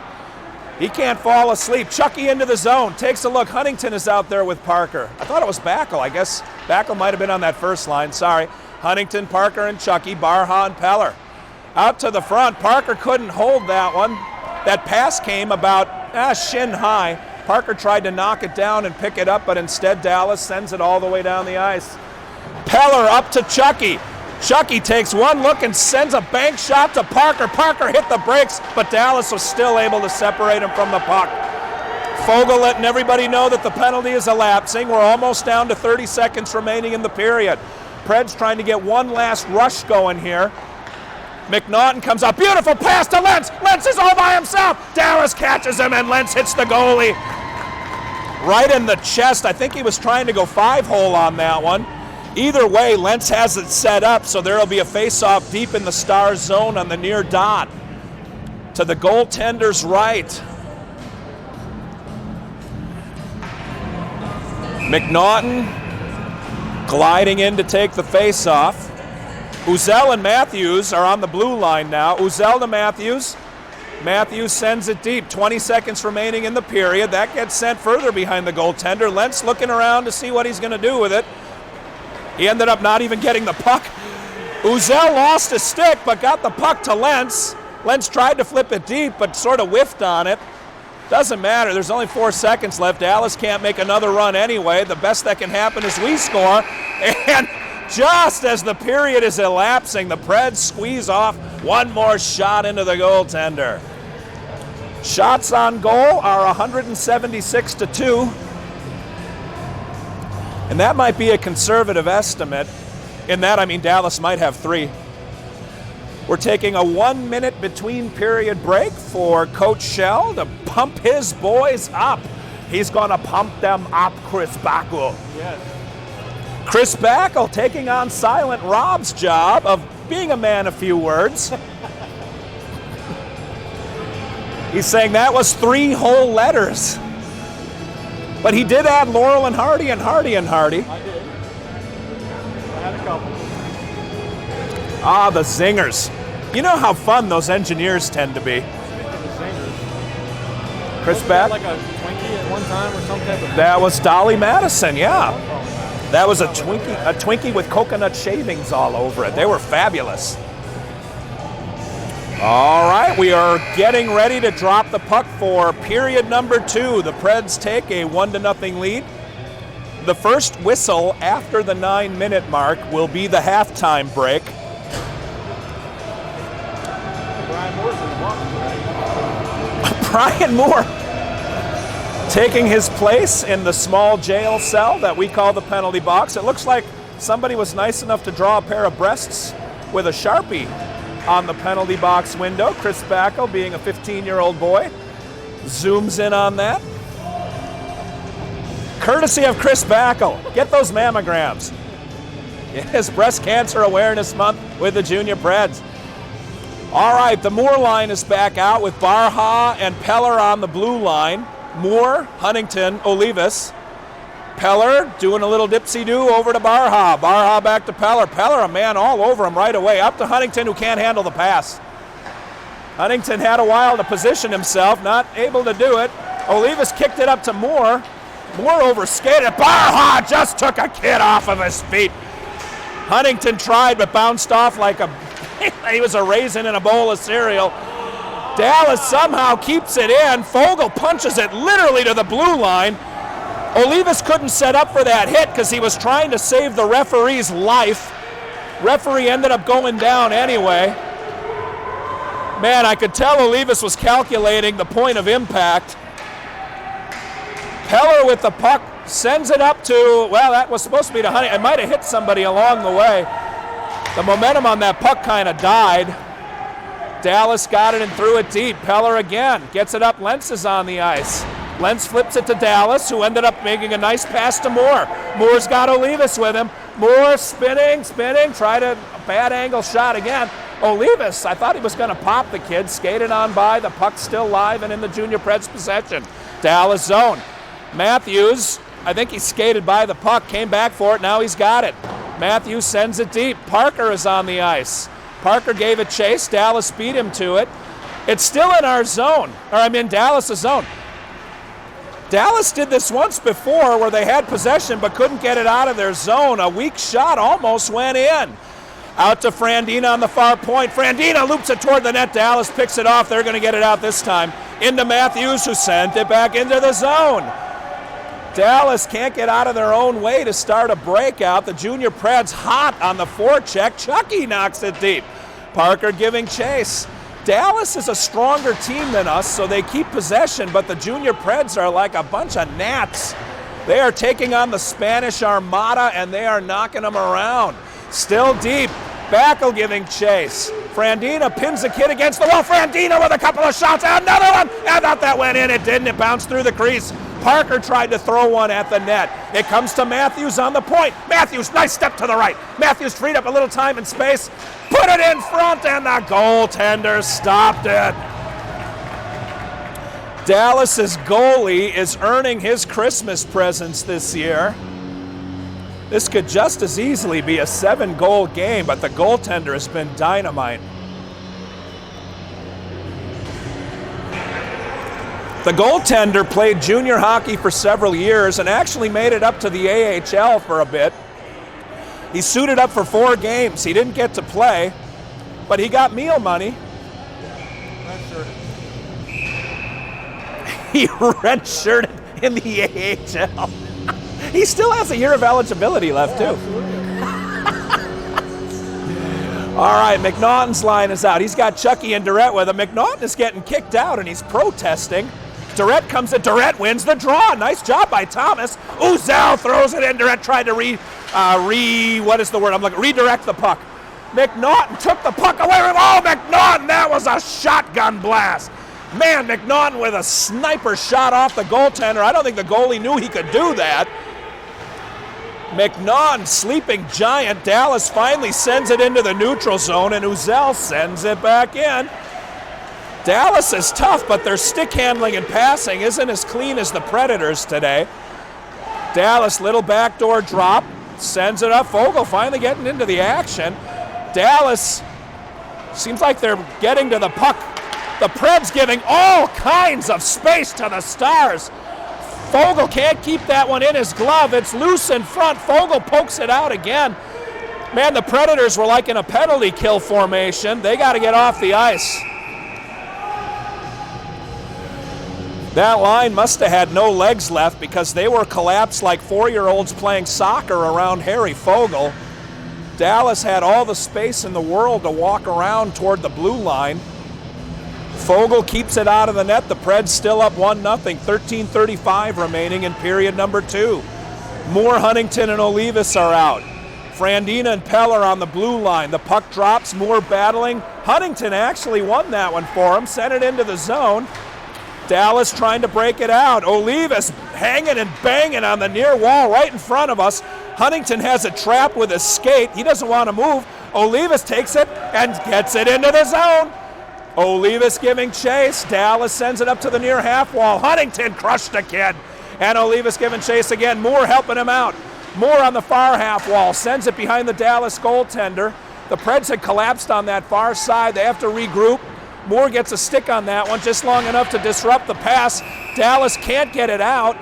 He can't fall asleep. Chucky into the zone, takes a look. Huntington is out there with Parker. I thought it was Backel. I guess Backel might have been on that first line. Sorry. Huntington, Parker, and Chucky. Barha and Peller. Out to the front. Parker couldn't hold that one. That pass came about shin high. Parker tried to knock it down and pick it up, but instead Dallas sends it all the way down the ice. Peller up to Chucky. Chucky takes one look and sends a bank shot to Parker. Parker hit the brakes, but Dallas was still able to separate him from the puck. Fogle letting everybody know that the penalty is elapsing. We're almost down to 30 seconds remaining in the period. Preds trying to get one last rush going here. McNaughton comes up. Beautiful pass to Lentz. Lentz is all by himself. Dallas catches him, and Lentz hits the goalie. right in the chest. I think he was trying to go 5-hole on that one. Either way, Lentz has it set up, so there will be a face-off deep in the star zone on the near dot to the goaltender's right. McNaughton gliding in to take the face-off. Uzel and Matthews are on the blue line now. Uzel to Matthews. Matthews sends it deep. 20 seconds remaining in the period. That gets sent further behind the goaltender. Lentz looking around to see what he's going to do with it. He ended up not even getting the puck. Uzel lost a stick, but got the puck to Lentz. Lentz tried to flip it deep, but sort of whiffed on it. Doesn't matter. There's only 4 seconds left. Dallas can't make another run anyway. The best that can happen is we score. And just as the period is elapsing, the Preds squeeze off one more shot into the goaltender. Shots on goal are 176-2. And that might be a conservative estimate. In that, I mean, Dallas might have 3. We're taking a 1-minute between period break for Coach Shell to pump his boys up. He's going to pump them up, Chris Backel. Yes. Chris Backel taking on Silent Rob's job of being a man of few words. He's saying that was 3 whole letters. But he did add Laurel and Hardy and Hardy and Hardy. I did. I had a couple. Ah, the zingers. You know how fun those engineers tend to be. Speaking of the singers, Chris wasn't that Back. like a Twinkie at one time or some type of... That was Dolly Madison, yeah. That was a Twinkie with coconut shavings all over it. They were fabulous. All right, we are getting ready to drop the puck for period number 2. The Preds take a 1-0 lead. The first whistle after the 9-minute mark will be the halftime break. Brian Moore's in the box, right? Brian Moore taking his place in the small jail cell that we call the penalty box. It looks like somebody was nice enough to draw a pair of breasts with a Sharpie on the penalty box window. Chris Backel, being a 15-year-old boy, zooms in on that. Courtesy of Chris Backel. Get those mammograms. Yes, Breast Cancer Awareness Month with the Junior Preds. All right, the Moore line is back out with Barha and Peller on the blue line. Moore, Huntington, Olivas. Peller doing a little dipsy-do over to Barha. Barha back to Peller. Peller, a man all over him right away. Up to Huntington, who can't handle the pass. Huntington had a while to position himself, not able to do it. Olivas kicked it up to Moore. Moore overskated. Barha just took a kid off of his feet. Huntington tried, but bounced off like he was a raisin in a bowl of cereal. Dallas somehow keeps it in. Fogle punches it literally to the blue line. Olivas couldn't set up for that hit because he was trying to save the referee's life. Referee ended up going down anyway. Man, I could tell Olivas was calculating the point of impact. Peller with the puck sends it up to, well, that was supposed to be to Huntington. It might have hit somebody along the way. The momentum on that puck kind of died. Dallas got it and threw it deep. Peller again gets it up. Lentz is on the ice. Lentz flips it to Dallas, who ended up making a nice pass to Moore. Moore's got Olivas with him. Moore spinning, tried a bad angle shot again. Olivas, I thought he was going to pop the kid, skated on by. The puck's still live and in the Junior Preds possession. Dallas zone. Matthews, I think he skated by the puck, came back for it, now he's got it. Matthews sends it deep. Parker is on the ice. Parker gave it chase. Dallas beat him to it. It's still in our zone, or I'm in Dallas' zone. Dallas did this once before where they had possession but couldn't get it out of their zone. A weak shot almost went in. Out to Frandina on the far point. Frandina loops it toward the net. Dallas picks it off. They're going to get it out this time. Into Matthews, who sent it back into the zone. Dallas can't get out of their own way to start a breakout. The Junior Preds hot on the forecheck. Chucky knocks it deep. Parker giving chase. Dallas is a stronger team than us, so they keep possession, but the Junior Preds are like a bunch of gnats. They are taking on the Spanish Armada, and they are knocking them around. Still deep. Backel giving chase. Frandina pins the kid against the wall. Frandina with a couple of shots. Another one! I thought that went in. It didn't. It bounced through the crease. Parker tried to throw one at the net. It comes to Matthews on the point. Matthews, nice step to the right. Matthews freed up a little time and space, put it in front, and the goaltender stopped it. Dallas's goalie is earning his Christmas presents this year. This could just as easily be a 7-goal game, but the goaltender has been dynamite. The goaltender played junior hockey for several years and actually made it up to the AHL for a bit. He suited up for 4 games. He didn't get to play, but he got meal money. He redshirted in the AHL. He still has a year of eligibility left, too. All right, McNaughton's line is out. He's got Chucky and Durrett with him. McNaughton is getting kicked out, and he's protesting. Durrett comes in. Durrett wins the draw. Nice job by Thomas. Uzel throws it in. Durrett tried to redirect the puck. McNaughton took the puck away from, McNaughton, that was a shotgun blast. Man, McNaughton with a sniper shot off the goaltender. I don't think the goalie knew he could do that. McNaughton, sleeping giant. Dallas finally sends it into the neutral zone, and Uzel sends it back in. Dallas is tough, but their stick handling and passing isn't as clean as the Predators today. Dallas, little backdoor drop, sends it up. Fogle finally getting into the action. Dallas, seems like they're getting to the puck. The Preds giving all kinds of space to the Stars. Fogle can't keep that one in his glove. It's loose in front. Fogle pokes it out again. Man, the Predators were like in a penalty kill formation. They got to get off the ice. That line must have had no legs left because they were collapsed like 4-year-olds playing soccer around Harry Fogle. Dallas had all the space in the world to walk around toward the blue line. Fogle keeps it out of the net. The Preds still up 1-0, 13:35 remaining in period number 2. Moore, Huntington, and Olivas are out. Frandina and Peller on the blue line. The puck drops, Moore battling. Huntington actually won that one for him, sent it into the zone. Dallas trying to break it out. Olivas hanging and banging on the near wall right in front of us. Huntington has it trapped with his skate. He doesn't want to move. Olivas takes it and gets it into the zone. Olivas giving chase. Dallas sends it up to the near half wall. Huntington crushed the kid. And Olivas giving chase again. Moore helping him out. Moore on the far half wall. Sends it behind the Dallas goaltender. The Preds had collapsed on that far side. They have to regroup. Moore gets a stick on that one, just long enough to disrupt the pass. Dallas can't get it out.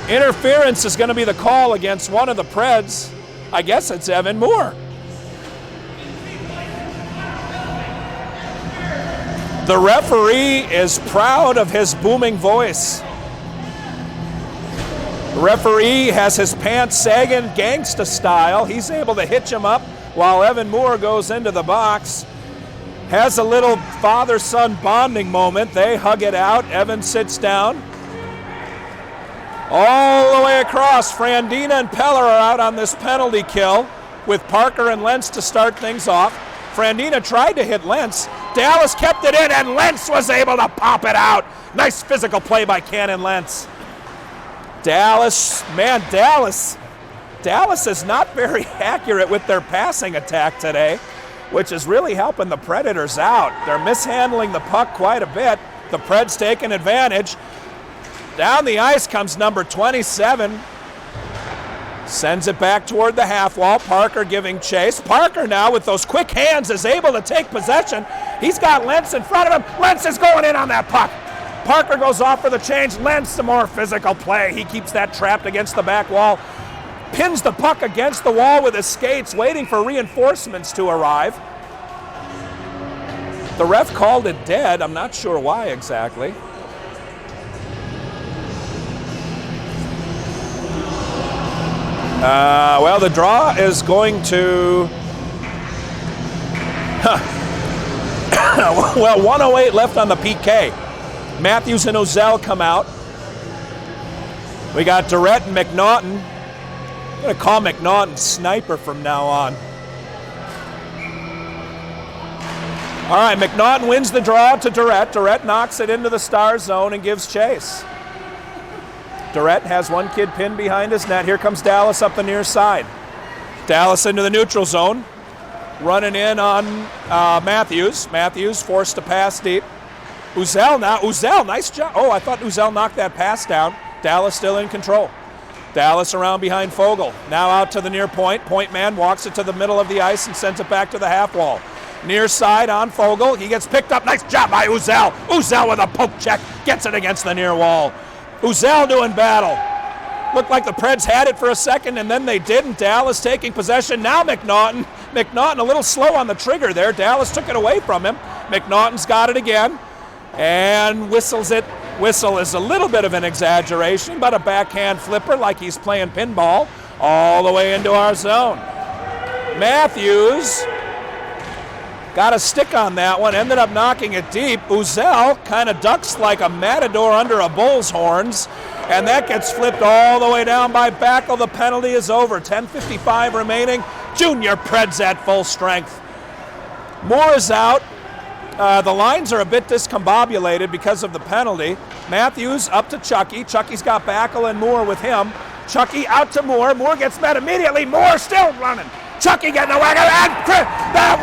Interference is going to be the call against one of the Preds. I guess it's Evan Moore. The referee is proud of his booming voice. The referee has his pants sagging gangsta style. He's able to hitch him up while Evan Moore goes into the box. Has a little father-son bonding moment. They hug it out. Evan sits down. All the way across, Frandina and Peller are out on this penalty kill with Parker and Lentz to start things off. Frandina tried to hit Lentz. Dallas kept it in, and Lentz was able to pop it out. Nice physical play by Cannon Lentz. Dallas is not very accurate with their passing attack today, which is really helping the Predators out. They're mishandling the puck quite a bit. The Preds taking advantage. Down the ice comes number 27. Sends it back toward the half wall. Parker giving chase. Parker now with those quick hands is able to take possession. He's got Lentz in front of him. Lentz is going in on that puck. Parker goes off for the change. Lentz some more physical play. He keeps that trapped against the back wall. Pins the puck against the wall with his skates, waiting for reinforcements to arrive. The ref called it dead. I'm not sure why exactly. Well, the draw is going to... Well, 1:08 left on the PK. Matthews and Uzel come out. We got Durrett and McNaughton. I'm going to call McNaughton Sniper from now on. All right, McNaughton wins the draw to Durrett. Durrett knocks it into the star zone and gives chase. Durrett has one kid pinned behind his net. Here comes Dallas up the near side. Dallas into the neutral zone. Running in on Matthews. Matthews forced to pass deep. Uzel now. Uzel, nice job. Oh, I thought Uzel knocked that pass down. Dallas still in control. Dallas around behind Fogle. Now out to the near point. Point man walks it to the middle of the ice and sends it back to the half wall. Near side on Fogle. He gets picked up. Nice job by Uzel. Uzel with a poke check. Gets it against the near wall. Uzel doing battle. Looked like the Preds had it for a second, and then they didn't. Dallas taking possession. Now McNaughton. McNaughton a little slow on the trigger there. Dallas took it away from him. McNaughton's got it again and whistles it. Whistle is a little bit of an exaggeration, but a backhand flipper like he's playing pinball all the way into our zone. Matthews got a stick on that one, ended up knocking it deep. Uzel kind of ducks like a matador under a bull's horns, and that gets flipped all the way down by Backel. The penalty is over. 10:55 remaining. Junior Preds at full strength. Moore is out. The lines are a bit discombobulated because of the penalty. Matthews up to Chucky. Chucky's got Backel and Moore with him. Chucky out to Moore. Moore gets met immediately. Moore still running. Chucky getting a whack, and that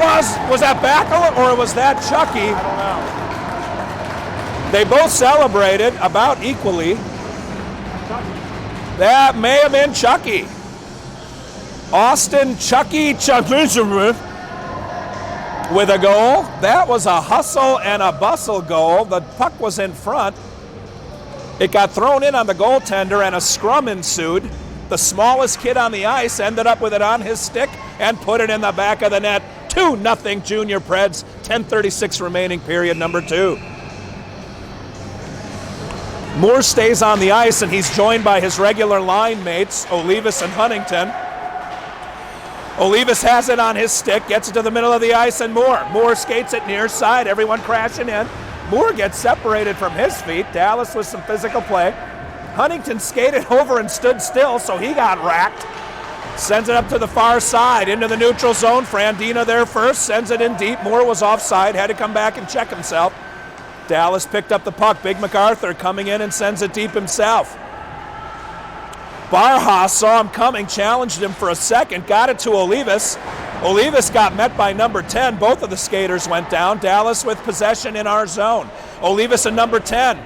was that Backel or was that Chucky? I don't know. They both celebrated about equally. That may have been Chucky. Austin Chucky with a goal. That was a hustle and a bustle goal. The puck was in front. It got thrown in on the goaltender and a scrum ensued. The smallest kid on the ice ended up with it on his stick and put it in the back of the net. 2-0 Junior Preds. 10:36 remaining, period number 2. Moore stays on the ice and he's joined by his regular line mates, Olivas and Huntington. Olivas has it on his stick, gets it to the middle of the ice, and Moore. Moore skates it near side, everyone crashing in. Moore gets separated from his feet. Dallas with some physical play. Huntington skated over and stood still, so he got racked. Sends it up to the far side, into the neutral zone. Frandina there first, sends it in deep. Moore was offside, had to come back and check himself. Dallas picked up the puck. Big MacArthur coming in and sends it deep himself. Barha saw him coming, challenged him for a second, got it to Olivas. Olivas got met by number 10. Both of the skaters went down. Dallas with possession in our zone. Olivas and number 10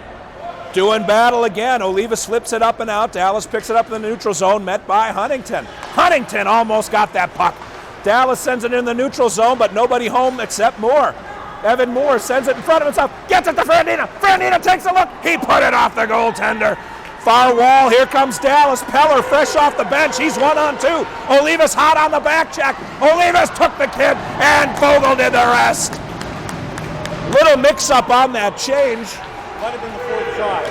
doing battle again. Olivas flips it up and out. Dallas picks it up in the neutral zone, met by Huntington. Huntington almost got that puck. Dallas sends it in the neutral zone, but nobody home except Moore. Evan Moore sends it in front of himself, gets it to Frandina. Frandina takes a look. He put it off the goaltender. Far wall, here comes Dallas. Peller fresh off the bench. He's 1-on-2. Olivas hot on the back check. Olivas took the kid, and Fogle did the rest. Little mix-up on that change. Might have been the fourth shot.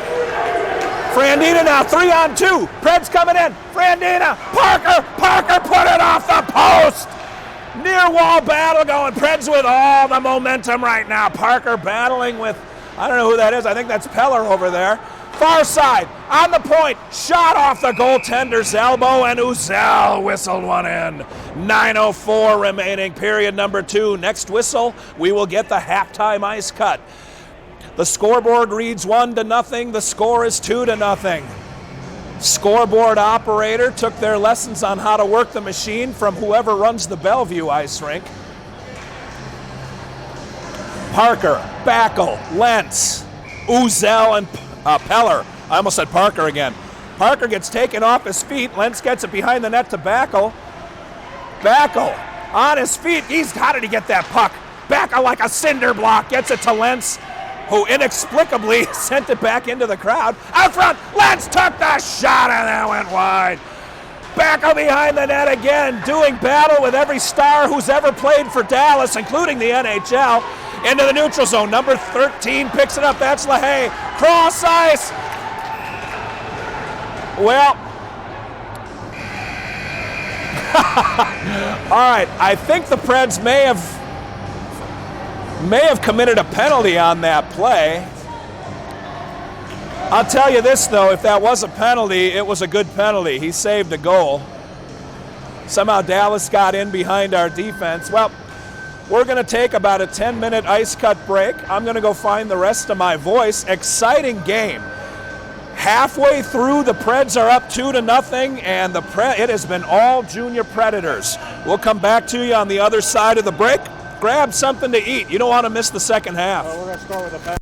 Frandina now 3-on-2. Preds coming in. Frandina. Parker put it off the post. Near wall battle going. Preds with all the momentum right now. Parker battling with, I don't know who that is. I think that's Peller over there. Far side, on the point, shot off the goaltender's elbow, and Uzel whistled one in. 9:04 remaining, period number 2. Next whistle, we will get the halftime ice cut. The scoreboard reads 1-0. The score is 2-0. Scoreboard operator took their lessons on how to work the machine from whoever runs the Bellevue ice rink. Parker, Backel, Lentz, Uzel, and Peller. I almost said Parker again. Parker gets taken off his feet. Lentz gets it behind the net to Backel. Backel on his feet. How did he get that puck? Backel like a cinder block gets it to Lentz, who inexplicably sent it back into the crowd. Out front, Lentz took the shot and that went wide. Backel behind the net again, doing battle with every star who's ever played for Dallas, including the NHL. Into the neutral zone. Number 13 picks it up. That's LaHaye. Cross ice. Well, all right. I think the Preds may have committed a penalty on that play. I'll tell you this, though. If that was a penalty, it was a good penalty. He saved a goal. Somehow Dallas got in behind our defense. Well, We're going to take about a 10-minute ice cut break. I'm going to go find the rest of my voice. Exciting game. Halfway through, the Preds are up 2-0, and it has been all junior Predators. We'll come back to you on the other side of the break. Grab something to eat. You don't want to miss the second half. We're going to start with a back.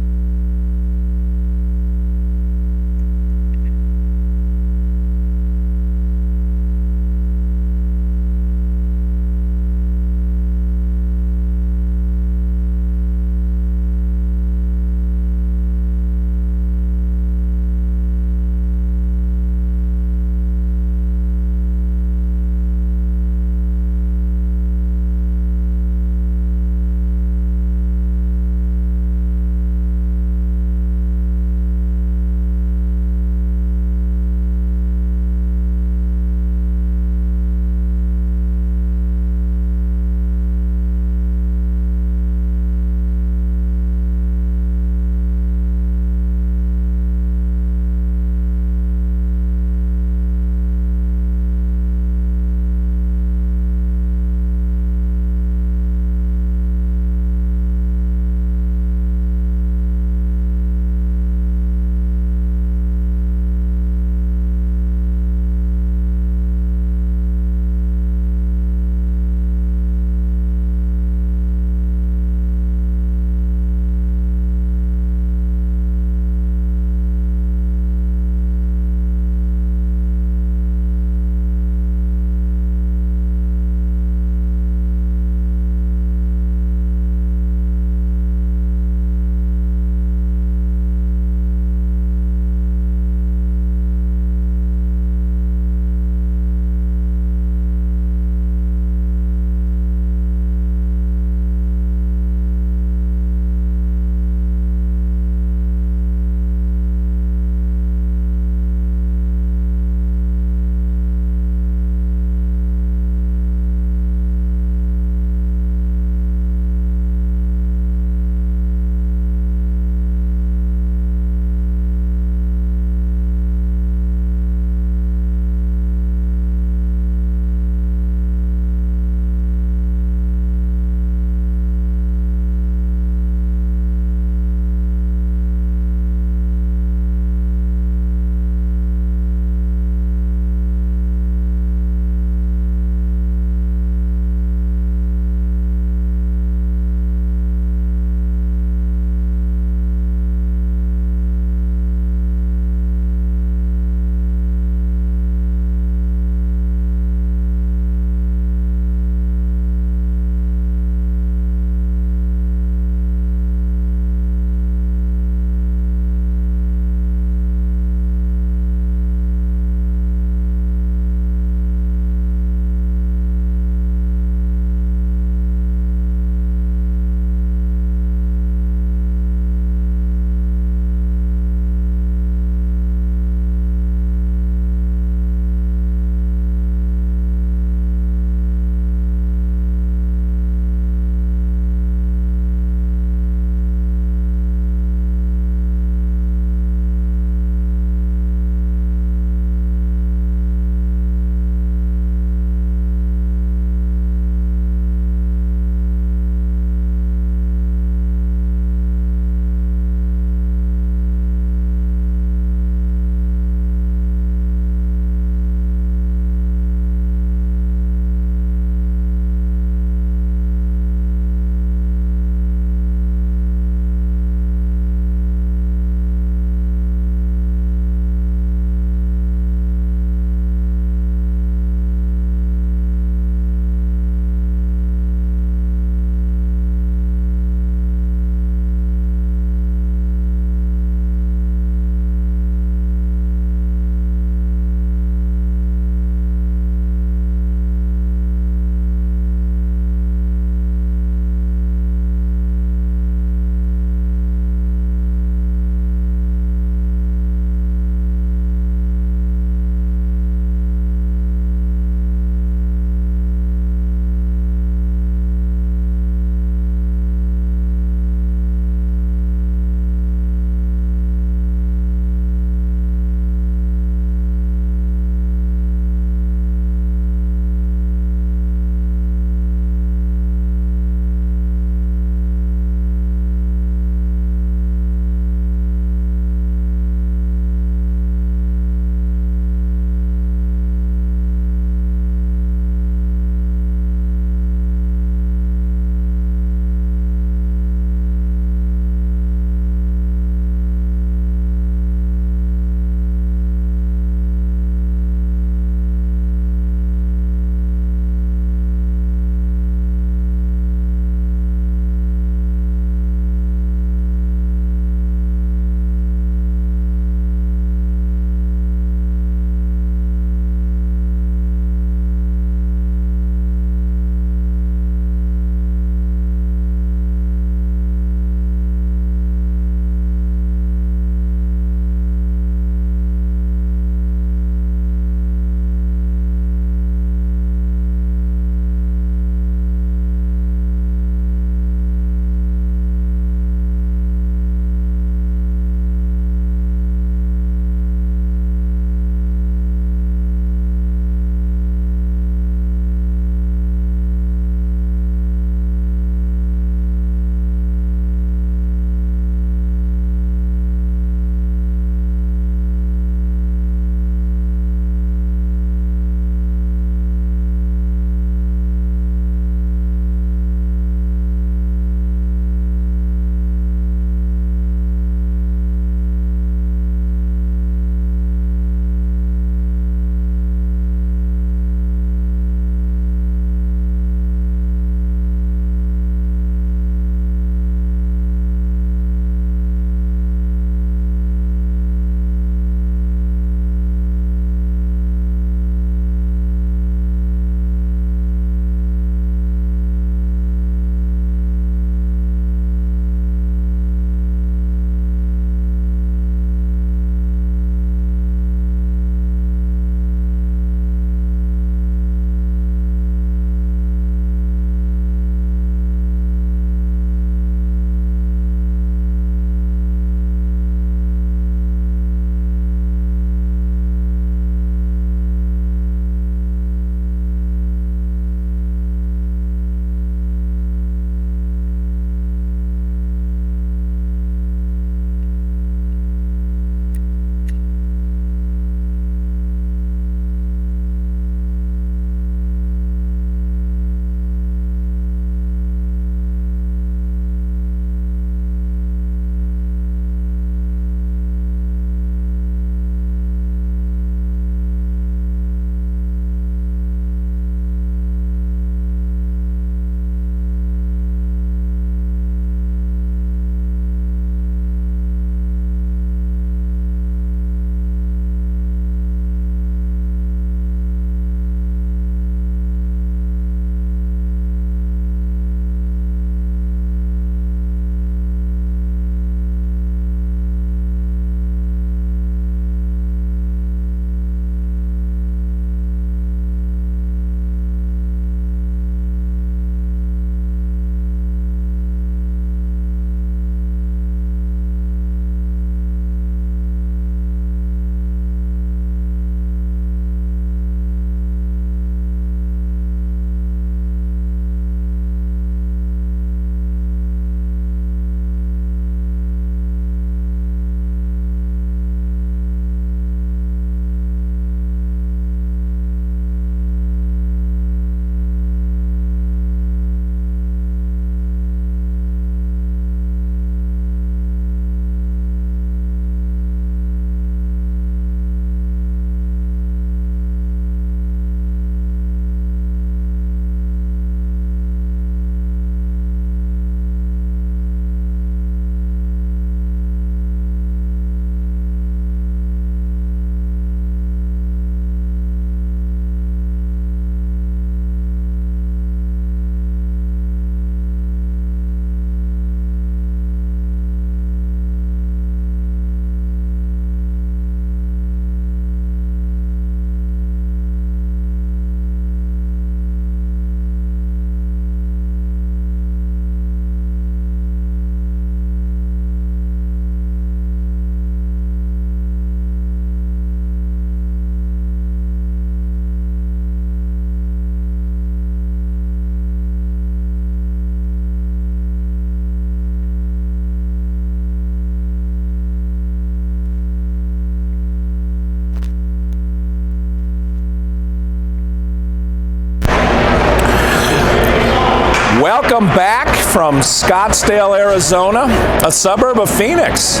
Welcome back from Scottsdale, Arizona, a suburb of Phoenix.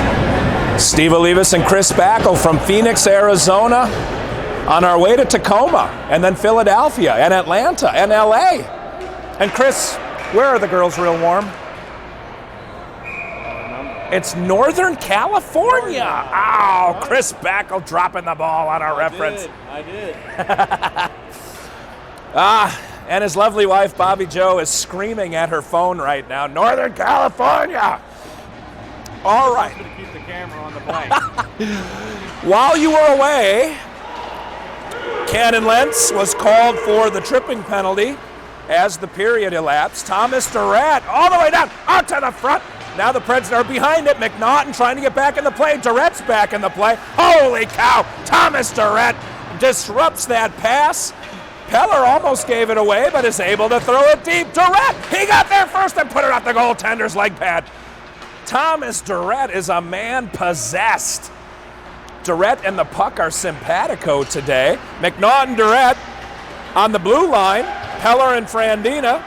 Steve Olivas and Chris Backel from Phoenix, Arizona, on our way to Tacoma, and then Philadelphia, and Atlanta, and LA. And Chris, where are the girls real warm? It's Northern California. Oh, Chris Backel dropping the ball on our reference. I did. And his lovely wife, Bobby Jo, is screaming at her phone right now. Northern California! All right. I'm going to keep the camera on the plane. While you were away, Cannon Lentz was called for the tripping penalty as the period elapsed. Thomas Durrett all the way down, out to the front. Now the Preds are behind it. McNaughton trying to get back in the play. Durrett's back in the play. Holy cow! Thomas Durrett disrupts that pass. Peller almost gave it away, but is able to throw it deep. Durrett, he got there first and put it off the goaltender's leg pad. Thomas Durrett is a man possessed. Durrett and the puck are simpatico today. McNaughton, Durrett on the blue line. Peller and Frandina.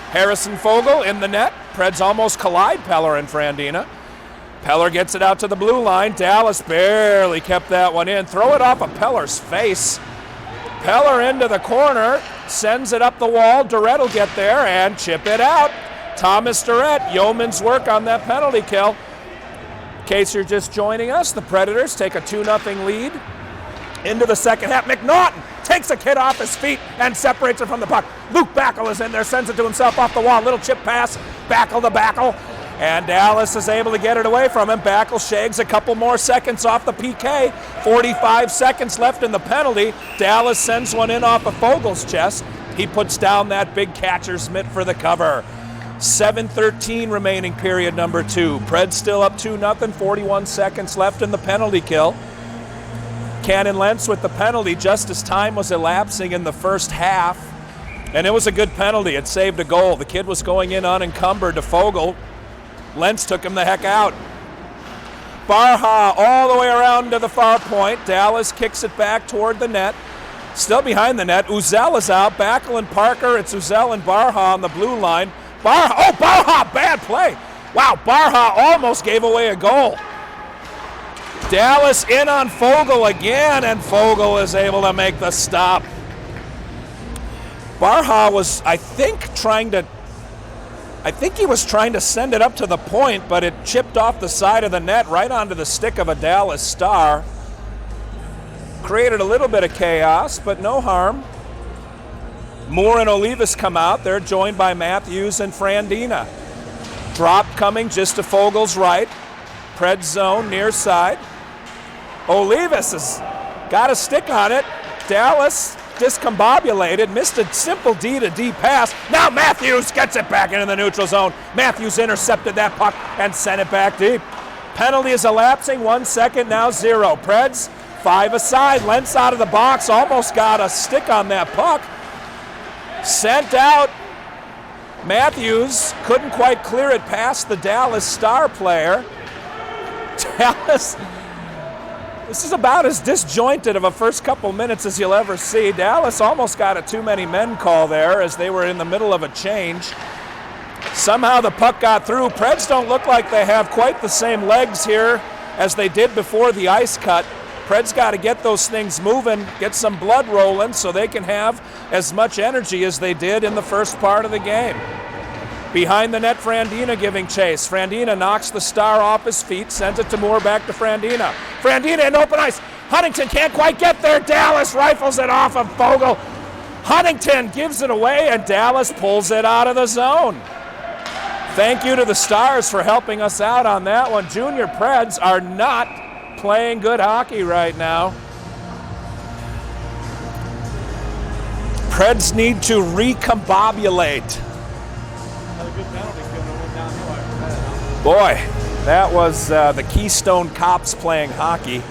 Harrison Fogle in the net. Preds almost collide Peller and Frandina. Peller gets it out to the blue line. Dallas barely kept that one in. Throw it off of Peller's face. Peller into the corner, sends it up the wall. Durrett will get there and chip it out. Thomas Durrett, yeoman's work on that penalty kill. In case you're just joining us, the Predators take a 2-0 lead into the second half. McNaughton takes a kid off his feet and separates it from the puck. Luke Backel is in there, sends it to himself off the wall. Little chip pass, Backel to Backel. And Dallas is able to get it away from him. Backel shags a couple more seconds off the PK. 45 seconds left in the penalty. Dallas sends one in off of Fogel's chest. He puts down that big catcher's mitt for the cover. 7:13 remaining period number 2. Preds still up 2-0, 41 seconds left in the penalty kill. Cannon Lentz with the penalty just as time was elapsing in the first half. And it was a good penalty. It saved a goal. The kid was going in unencumbered to Fogel. Lentz took him the heck out. Barha all the way around to the far point. Dallas kicks it back toward the net. Still behind the net. Uzel is out. Backel and Parker. It's Uzel and Barha on the blue line. Barha, bad play. Wow, Barha almost gave away a goal. Dallas in on Fogle again, and Fogle is able to make the stop. Barha was, I think he was trying to send it up to the point, but it chipped off the side of the net right onto the stick of a Dallas star. Created a little bit of chaos, but no harm. Moore and Olivas come out. They're joined by Matthews and Frandina. Drop coming just to Fogel's right. Pred zone near side. Olivas has got a stick on it. Dallas discombobulated, missed a simple D-to-D pass. Now Matthews gets it back into the neutral zone. Matthews intercepted that puck and sent it back deep. Penalty is elapsing, 1 second, now 0. Preds, 5 aside. Lentz out of the box, almost got a stick on that puck. Sent out. Matthews couldn't quite clear it past the Dallas star player. Dallas, this is about as disjointed of a first couple minutes as you'll ever see. Dallas almost got a too many men call there as they were in the middle of a change. Somehow the puck got through. Preds don't look like they have quite the same legs here as they did before the ice cut. Preds got to get those things moving, get some blood rolling so they can have as much energy as they did in the first part of the game. Behind the net, Frandina giving chase. Frandina knocks the star off his feet, sends it to Moore, back to Frandina. Frandina in open ice. Huntington can't quite get there. Dallas rifles it off of Fogle. Huntington gives it away, and Dallas pulls it out of the zone. Thank you to the Stars for helping us out on that one. Junior Preds are not playing good hockey right now. Preds need to recombobulate. Boy, that was the Keystone Cops playing hockey.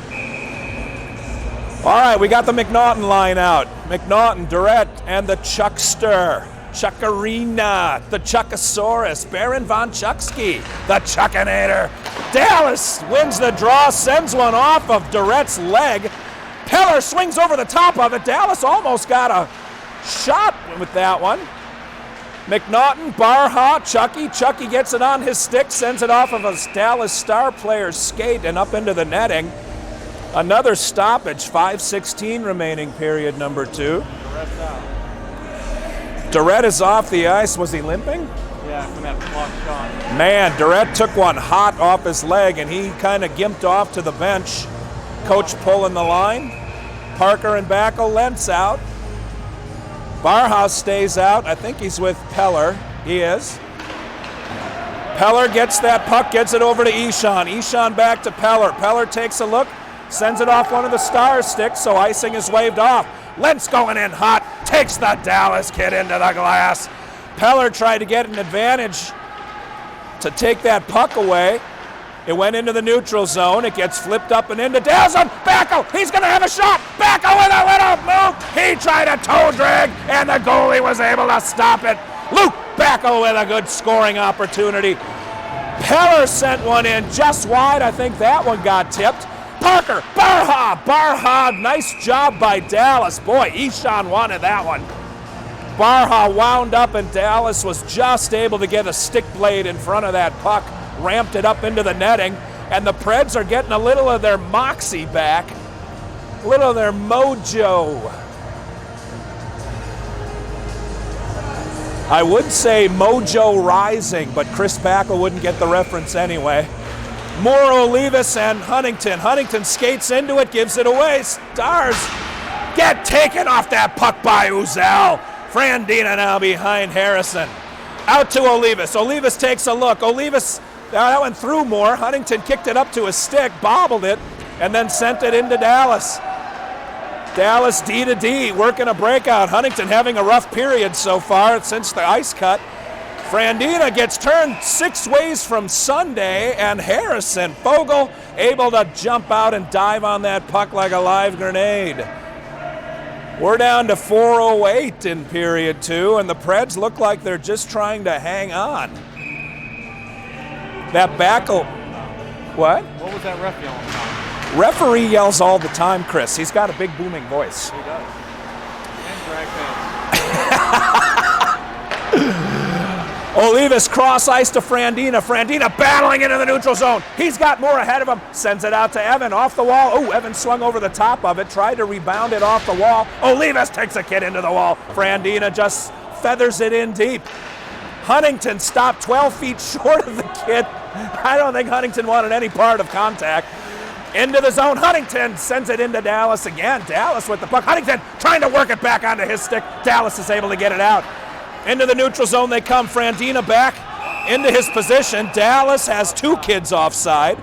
All right, we got the McNaughton line out. McNaughton, Durrett, and the Chuckster. Chuckarina, the Chuckosaurus, Baron Von Chucksky, the Chuckinator. Dallas wins the draw, sends one off of Durrett's leg. Peller swings over the top of it. Dallas almost got a shot with that one. McNaughton, Barha, Chucky. Chucky gets it on his stick, sends it off of a Dallas Star player's skate and up into the netting. Another stoppage, 5:16 remaining period number 2. Durrett's out. Durrett is off the ice. Was he limping? Yeah, from that block shot. Man, Durrett took one hot off his leg and he kind of gimped off to the bench. Coach pulling the line. Parker and Backel, Lentz out. Barhaus stays out. I think he's with Peller. He is. Peller gets that puck, gets it over to Eshan. Eshan back to Peller. Peller takes a look, sends it off one of the Stars sticks, so icing is waved off. Lentz going in hot, takes the Dallas kid into the glass. Peller tried to get an advantage to take that puck away. It went into the neutral zone. It gets flipped up and into Dallas zone. Backel, he's going to have a shot. Backel with a little move. He tried a toe drag, and the goalie was able to stop it. Luke Backel with a good scoring opportunity. Peller sent one in just wide. I think that one got tipped. Parker, Barha, nice job by Dallas. Boy, Eshan wanted that one. Barha wound up, and Dallas was just able to get a stick blade in front of that puck. Ramped it up into the netting, and the Preds are getting a little of their moxie back, a little of their mojo. I would say mojo rising, but Chris Backel wouldn't get the reference anyway. More Olivas and Huntington. Huntington skates into it, gives it away. Stars get taken off that puck by Uzel. Frandina now behind Harrison. Out to Olivas. Olivas takes a look. Olivas, that went through more. Huntington kicked it up to his stick, bobbled it, and then sent it into Dallas. Dallas D to D, working a breakout. Huntington having a rough period so far since the ice cut. Frandina gets turned 6 ways from Sunday, and Harrison Fogle able to jump out and dive on that puck like a live grenade. We're down to 4:08 in period 2, and the Preds look like they're just trying to hang on. That Backel, what? What was that ref yelling about? Referee yells all the time, Chris. He's got a big booming voice. He does. And drag fans. Olivas cross ice to Frandina. Frandina battling into the neutral zone. He's got more ahead of him. Sends it out to Evan off the wall. Oh, Evan swung over the top of it. Tried to rebound it off the wall. Olivas takes a kid into the wall. Frandina just feathers it in deep. Huntington stopped 12 feet short of the kid. I don't think Huntington wanted any part of contact. Into the zone. Huntington sends it into Dallas again. Dallas with the puck. Huntington trying to work it back onto his stick. Dallas is able to get it out. Into the neutral zone they come. Frandina back into his position. Dallas has 2 kids offside.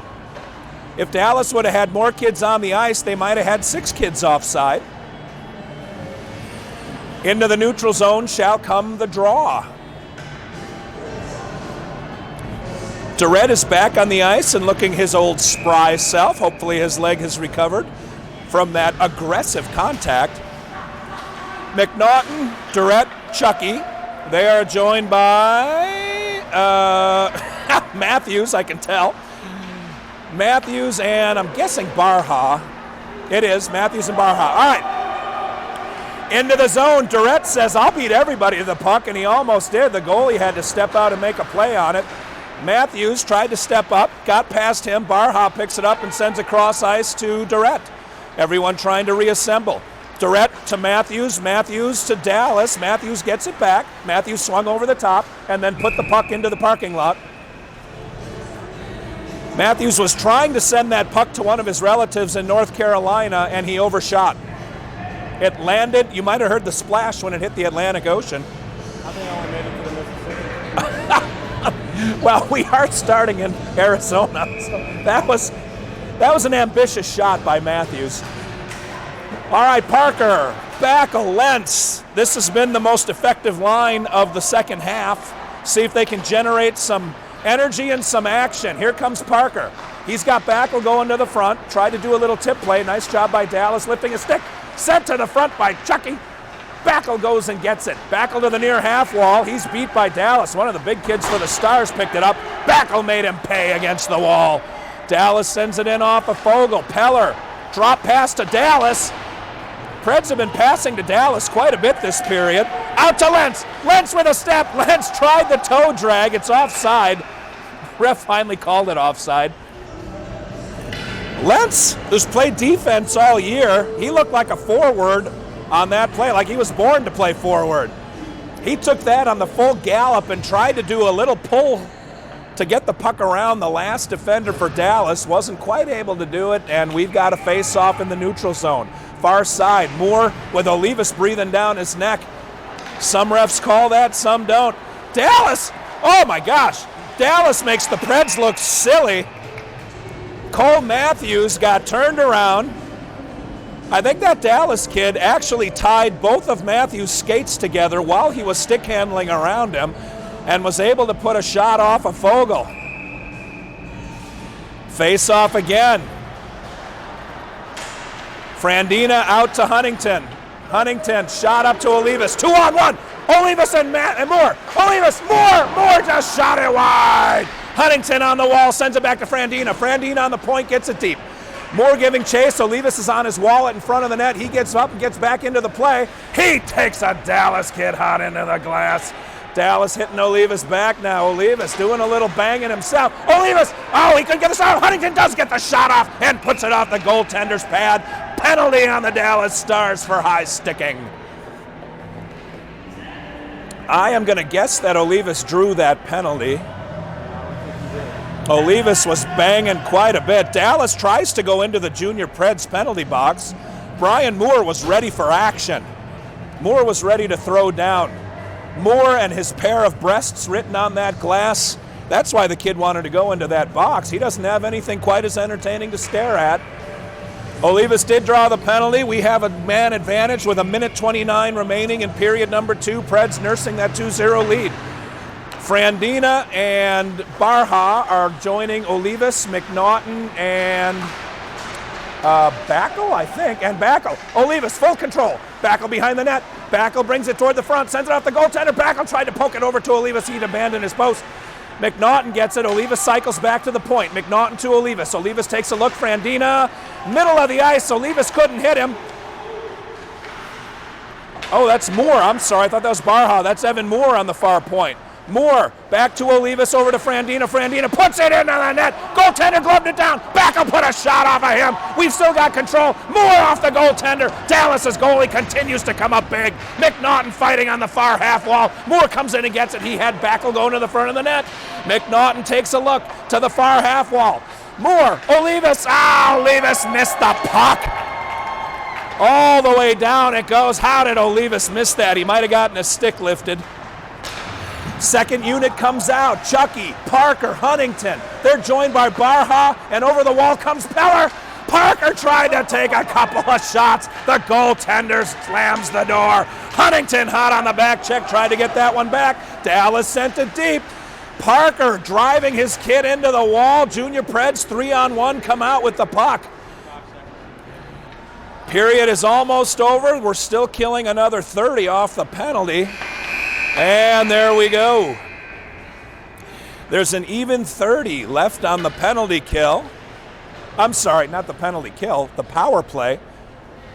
If Dallas would have had more kids on the ice, they might have had 6 kids offside. Into the neutral zone shall come the draw. Durrett is back on the ice and looking his old spry self. Hopefully his leg has recovered from that aggressive contact. McNaughton, Durrett, Chucky. They are joined by Matthews, I can tell. Matthews and I'm guessing Barha. It is Matthews and Barha. All right. Into the zone. Durrett says, I'll beat everybody to the puck, and he almost did. The goalie had to step out and make a play on it. Matthews tried to step up, got past him. Barha picks it up and sends it cross ice to Durrett. Everyone trying to reassemble. Durrett to Matthews, Matthews to Dallas. Matthews gets it back. Matthews swung over the top and then put the puck into the parking lot. Matthews was trying to send that puck to one of his relatives in North Carolina, and he overshot. It landed, you might have heard the splash when it hit the Atlantic Ocean. I think I only made it to the Mississippi. Well, we are starting in Arizona, so that was an ambitious shot by Matthews. All right, Parker, Backel, Lentz. This has been the most effective line of the second half. See if they can generate some energy and some action. Here comes Parker. He's got Backel going to the front. Tried to do a little tip play. Nice job by Dallas lifting a stick. Sent to the front by Chucky. Backel goes and gets it. Backel to the near half wall. He's beat by Dallas. One of the big kids for the Stars picked it up. Backel made him pay against the wall. Dallas sends it in off of Fogle. Peller drop pass to Dallas. Preds have been passing to Dallas quite a bit this period. Out to Lentz. Lentz with a step. Lentz tried the toe drag. It's offside. Ref finally called it offside. Lentz, who's played defense all year, he looked like a forward on that play, like he was born to play forward. He took that on the full gallop and tried to do a little pull to get the puck around the last defender for Dallas. Wasn't quite able to do it, and we've got a face-off in the neutral zone. Far side, Moore with Olivas breathing down his neck. Some refs call that, some don't. Dallas, oh my gosh, Dallas makes the Preds look silly. Cole Matthews got turned around. I think that Dallas kid actually tied both of Matthews' skates together while he was stick handling around him and was able to put a shot off of Fogle. Face off again. Frandina out to Huntington. Huntington shot up to Olivas. 2-on-1. Olivas and Moore. Olivas, Moore just shot it wide. Huntington on the wall, sends it back to Frandina. Frandina on the point, gets it deep. Moore giving chase. Olivas is on his wallet in front of the net. He gets up and gets back into the play. He takes a Dallas kid hot into the glass. Dallas hitting Olivas back now. Olivas doing a little banging himself. Olivas, he couldn't get the shot. Huntington does get the shot off and puts it off the goaltender's pad. Penalty on the Dallas Stars for high sticking. I am going to guess that Olivas drew that penalty. Olivas was banging quite a bit. Dallas tries to go into the Junior Preds penalty box. Brian Moore was ready for action. Moore was ready to throw down. Moore and his pair of breasts written on that glass. That's why the kid wanted to go into that box. He doesn't have anything quite as entertaining to stare at. Olivas did draw the penalty. We have a man advantage with 1:29 remaining in period number 2. Preds nursing that 2-0 lead. Frandina and Barha are joining Olivas, McNaughton, and Backel, I think, and Backel. Olivas, full control. Backel behind the net. Backel brings it toward the front, sends it off the goaltender. Backel tried to poke it over to Olivas. He'd abandoned his post. McNaughton gets it. Olivas cycles back to the point. McNaughton to Olivas. Olivas takes a look. Frandina, middle of the ice. Olivas couldn't hit him. Oh, that's Moore. I'm sorry. I thought that was Barha. That's Evan Moore on the far point. Moore back to Olivas, over to Frandina. Frandina puts it into the net. Goaltender gloved it down. Backel put a shot off of him. We've still got control. Moore off the goaltender. Dallas's goalie continues to come up big. McNaughton fighting on the far half wall. Moore comes in and gets it. He had Backel going to the front of the net. McNaughton takes a look to the far half wall. Moore, Olivas. Olivas missed the puck. All the way down it goes. How did Olivas miss that? He might have gotten his stick lifted. Second unit comes out. Chucky, Parker, Huntington. They're joined by Barha, and over the wall comes Peller. Parker tried to take a couple of shots. The goaltender slams the door. Huntington hot on the back check, tried to get that one back. Dallas sent it deep. Parker driving his kid into the wall. Junior Preds 3-on-1 come out with the puck. Period is almost over. We're still killing another 30 off the penalty. And there we go. There's an even 30 left on the penalty kill. I'm sorry, not the penalty kill, the power play.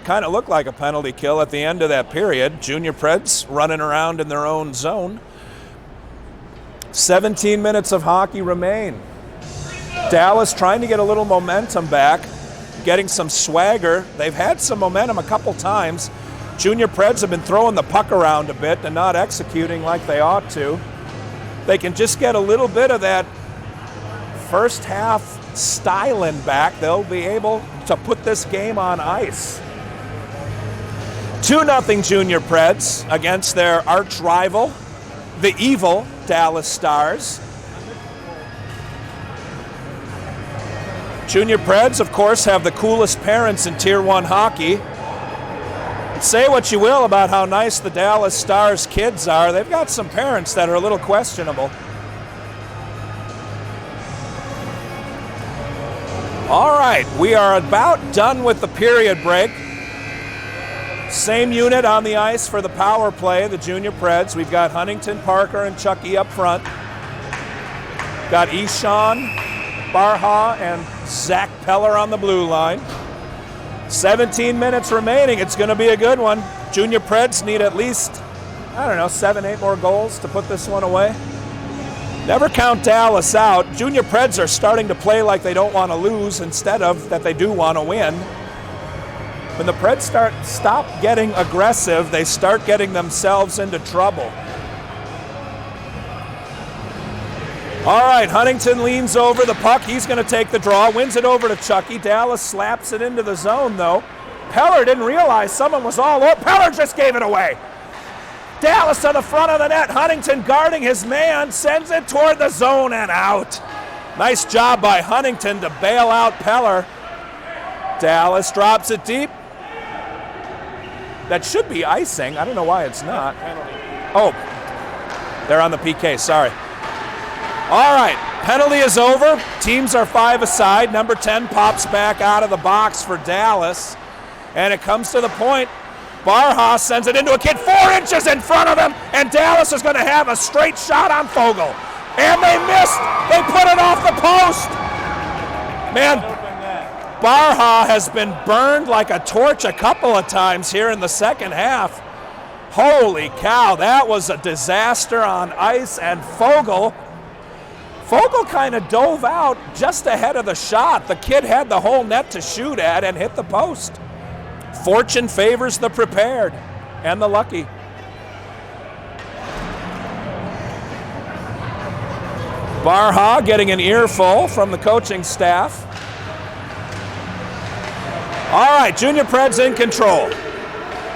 Kind of looked like a penalty kill at the end of that period. Junior Preds running around in their own zone. 17 minutes of hockey remain. Dallas trying to get a little momentum back, getting some swagger. They've had some momentum a couple times. Junior Preds have been throwing the puck around a bit and not executing like they ought to. They can just get a little bit of that first half styling back. They'll be able to put this game on ice. 2-0 Junior Preds against their arch rival, the evil Dallas Stars. Junior Preds, of course, have the coolest parents in Tier 1 hockey. Say what you will about how nice the Dallas Stars kids are. They've got some parents that are a little questionable. All right, we are about done with the period break. Same unit on the ice for the power play, the Junior Preds. We've got Huntington, Parker, and Chucky up front. Got Ishan, Barha, and Zach Peller on the blue line. 17 minutes remaining. It's going to be a good one. Junior Preds need at least I don't know, 7, 8 more goals to put this one away. Never count Dallas out. Junior Preds are starting to play like they don't want to lose instead of that they do want to win. When the Preds stop getting aggressive, they start getting themselves into trouble. All right, Huntington leans over the puck. He's going to take the draw, wins it over to Chucky. Dallas slaps it into the zone, though. Peller didn't realize someone was all over. Peller just gave it away. Dallas to the front of the net. Huntington guarding his man, sends it toward the zone and out. Nice job by Huntington to bail out Peller. Dallas drops it deep. That should be icing. I don't know why it's not. Oh, they're on the PK, sorry. All right, penalty is over. Teams are 5 aside. Number 10 pops back out of the box for Dallas. And it comes to the point. Barha sends it into a kid 4 inches in front of him, and Dallas is going to have a straight shot on Fogle. And they missed. They put it off the post. Man, Barha has been burned like a torch a couple of times here in the second half. Holy cow, that was a disaster on ice, and Fogle kind of dove out just ahead of the shot. The kid had the whole net to shoot at and hit the post. Fortune favors the prepared and the lucky. Barha getting an earful from the coaching staff. All right, Junior Preds in control.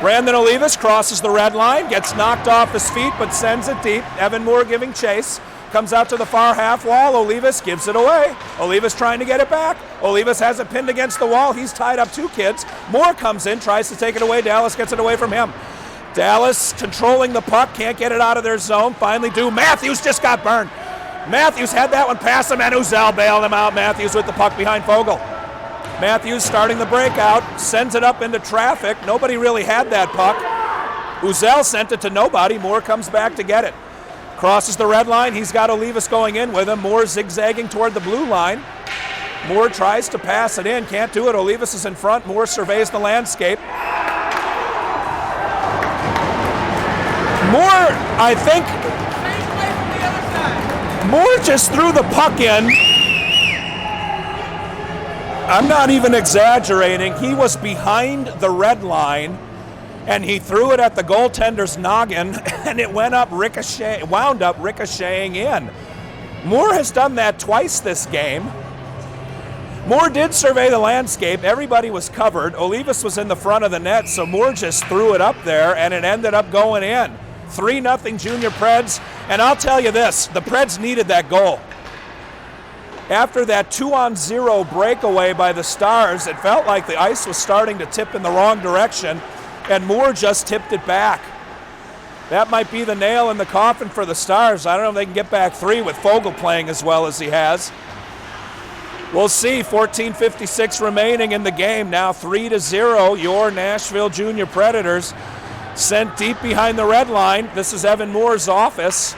Brandon Olivas crosses the red line, gets knocked off his feet, but sends it deep. Evan Moore giving chase. Comes out to the far half wall. Olivas gives it away. Olivas trying to get it back. Olivas has it pinned against the wall. He's tied up 2 kids. Moore comes in, tries to take it away. Dallas gets it away from him. Dallas controlling the puck, can't get it out of their zone. Finally do. Matthews just got burned. Matthews had that one past him, and Uzel bailed him out. Matthews with the puck behind Fogle. Matthews starting the breakout, sends it up into traffic. Nobody really had that puck. Uzel sent it to nobody. Moore comes back to get it. Crosses the red line. He's got Olivas going in with him. Moore zigzagging toward the blue line. Moore tries to pass it in. Can't do it. Olivas is in front. Moore surveys the landscape. Moore, I think, Moore just threw the puck in. I'm not even exaggerating. He was behind the red line, and he threw it at the goaltender's noggin, and it wound up ricocheting in. Moore has done that twice this game. Moore did survey the landscape. Everybody was covered. Olivas was in the front of the net, so Moore just threw it up there, and it ended up going in. 3-0 Junior Preds, and I'll tell you this, the Preds needed that goal. After that 2-on-0 breakaway by the Stars, it felt like the ice was starting to tip in the wrong direction, and Moore just tipped it back. That might be the nail in the coffin for the Stars. I don't know if they can get back 3 with Fogle playing as well as he has. We'll see. 14:56 remaining in the game. Now 3-0, your Nashville Junior Predators sent deep behind the red line. This is Evan Moore's office.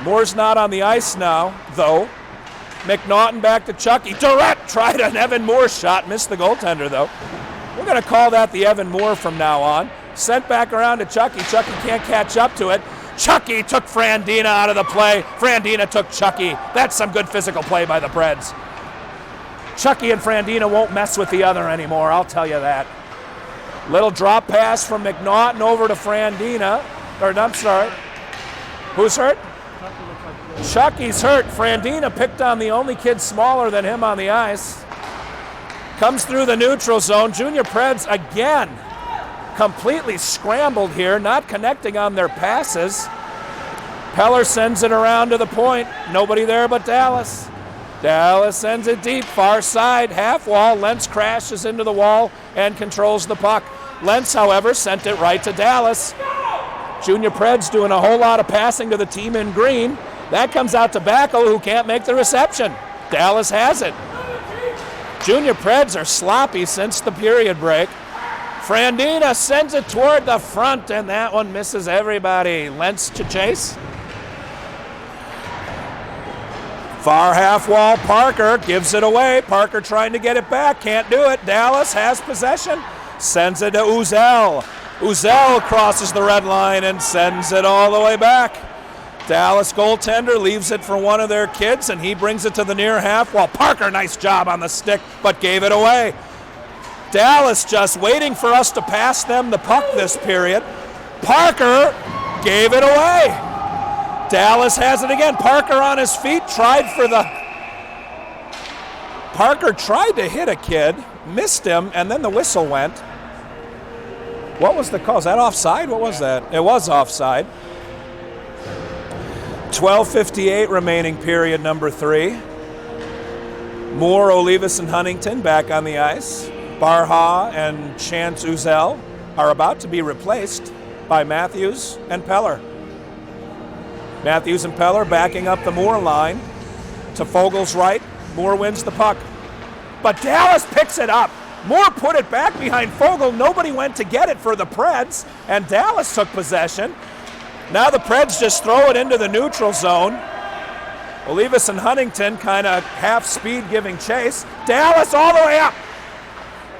Moore's not on the ice now, though. McNaughton back to Chucky. Durrett tried an Evan Moore shot. Missed the goaltender, though. We're going to call that the Evan Moore from now on. Sent back around to Chucky. Chucky can't catch up to it. Chucky took Frandina out of the play. Frandina took Chucky. That's some good physical play by the Preds. Chucky and Frandina won't mess with the other anymore, I'll tell you that. Little drop pass from McNaughton over to Frandina. I'm sorry. Who's hurt? Chucky's hurt. Frandina picked on the only kid smaller than him on the ice. Comes through the neutral zone. Junior Preds again completely scrambled here, not connecting on their passes. Peller sends it around to the point. Nobody there but Dallas. Dallas sends it deep, far side, half wall. Lentz crashes into the wall and controls the puck. Lentz, however, sent it right to Dallas. Junior Preds doing a whole lot of passing to the team in green. That comes out to Backel, who can't make the reception. Dallas has it. Junior Preds are sloppy since the period break. Frandina sends it toward the front, and that one misses everybody. Lentz to chase. Far half wall, Parker gives it away. Parker trying to get it back, can't do it. Dallas has possession, sends it to Uzel. Uzel crosses the red line and sends it all the way back. Dallas goaltender leaves it for one of their kids, and he brings it to the near half, while Parker, nice job on the stick, but gave it away. Dallas just waiting for us to pass them the puck this period. Parker gave it away. Dallas has it again. Parker on his feet, Parker tried to hit a kid, missed him, and then the whistle went. What was the call? Is that offside? What was that? It was offside. 12:58 remaining, period number 3. Moore, Olivas, and Huntington back on the ice. Barha and Chance Uzel are about to be replaced by Matthews and Peller. Matthews and Peller backing up the Moore line to Fogel's right. Moore wins the puck. But Dallas picks it up. Moore put it back behind Fogel. Nobody went to get it for the Preds, and Dallas took possession. Now the Preds just throw it into the neutral zone. Olivas and Huntington kind of half speed giving chase. Dallas all the way up.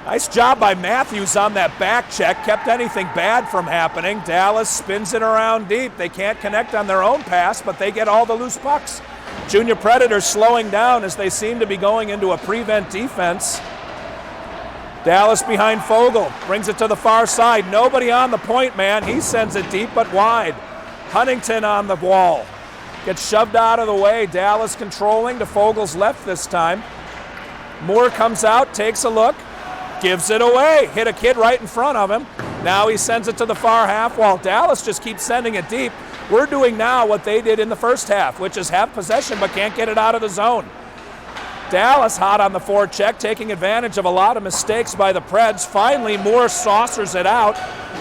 Nice job by Matthews on that back check. Kept anything bad from happening. Dallas spins it around deep. They can't connect on their own pass, but they get all the loose pucks. Junior Predators slowing down as they seem to be going into a prevent defense. Dallas behind Fogel. Brings it to the far side. Nobody on the point man. He sends it deep but wide. Huntington on the wall. Gets shoved out of the way. Dallas controlling to Fogel's left this time. Moore comes out, takes a look, gives it away. Hit a kid right in front of him. Now he sends it to the far half while Dallas just keeps sending it deep. We're doing now what they did in the first half, which is have possession but can't get it out of the zone. Dallas hot on the forecheck, taking advantage of a lot of mistakes by the Preds. Finally, Moore saucers it out.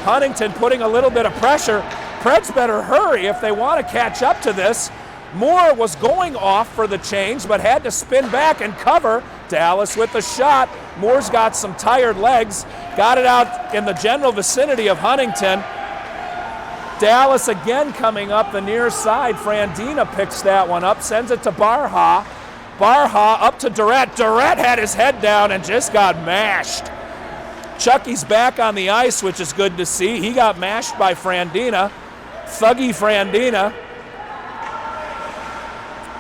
Huntington putting a little bit of pressure. Preds better hurry if they want to catch up to this. Moore was going off for the change, but had to spin back and cover. Dallas with the shot. Moore's got some tired legs. Got it out in the general vicinity of Huntington. Dallas again coming up the near side. Frandina picks that one up, sends it to Barha. Barha up to Durrett. Durrett had his head down and just got mashed. Chucky's back on the ice, which is good to see. He got mashed by Frandina. Thuggy Frandina.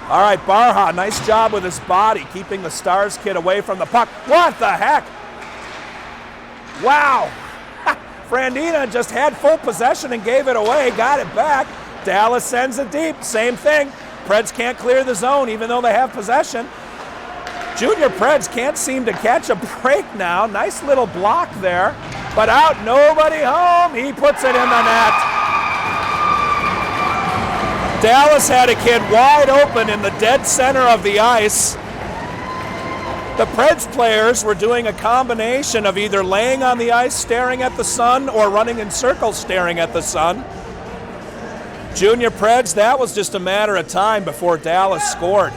All right, Barha, nice job with his body, keeping the Stars kid away from the puck. What the heck? Wow. Frandina just had full possession and gave it away, got it back. Dallas sends it deep, same thing. Preds can't clear the zone even though they have possession. Junior Preds can't seem to catch a break now. Nice little block there, but out, nobody home. He puts it in the net. Dallas had a kid wide open in the dead center of the ice. The Preds players were doing a combination of either laying on the ice staring at the sun or running in circles staring at the sun. Junior Preds, that was just a matter of time before Dallas scored.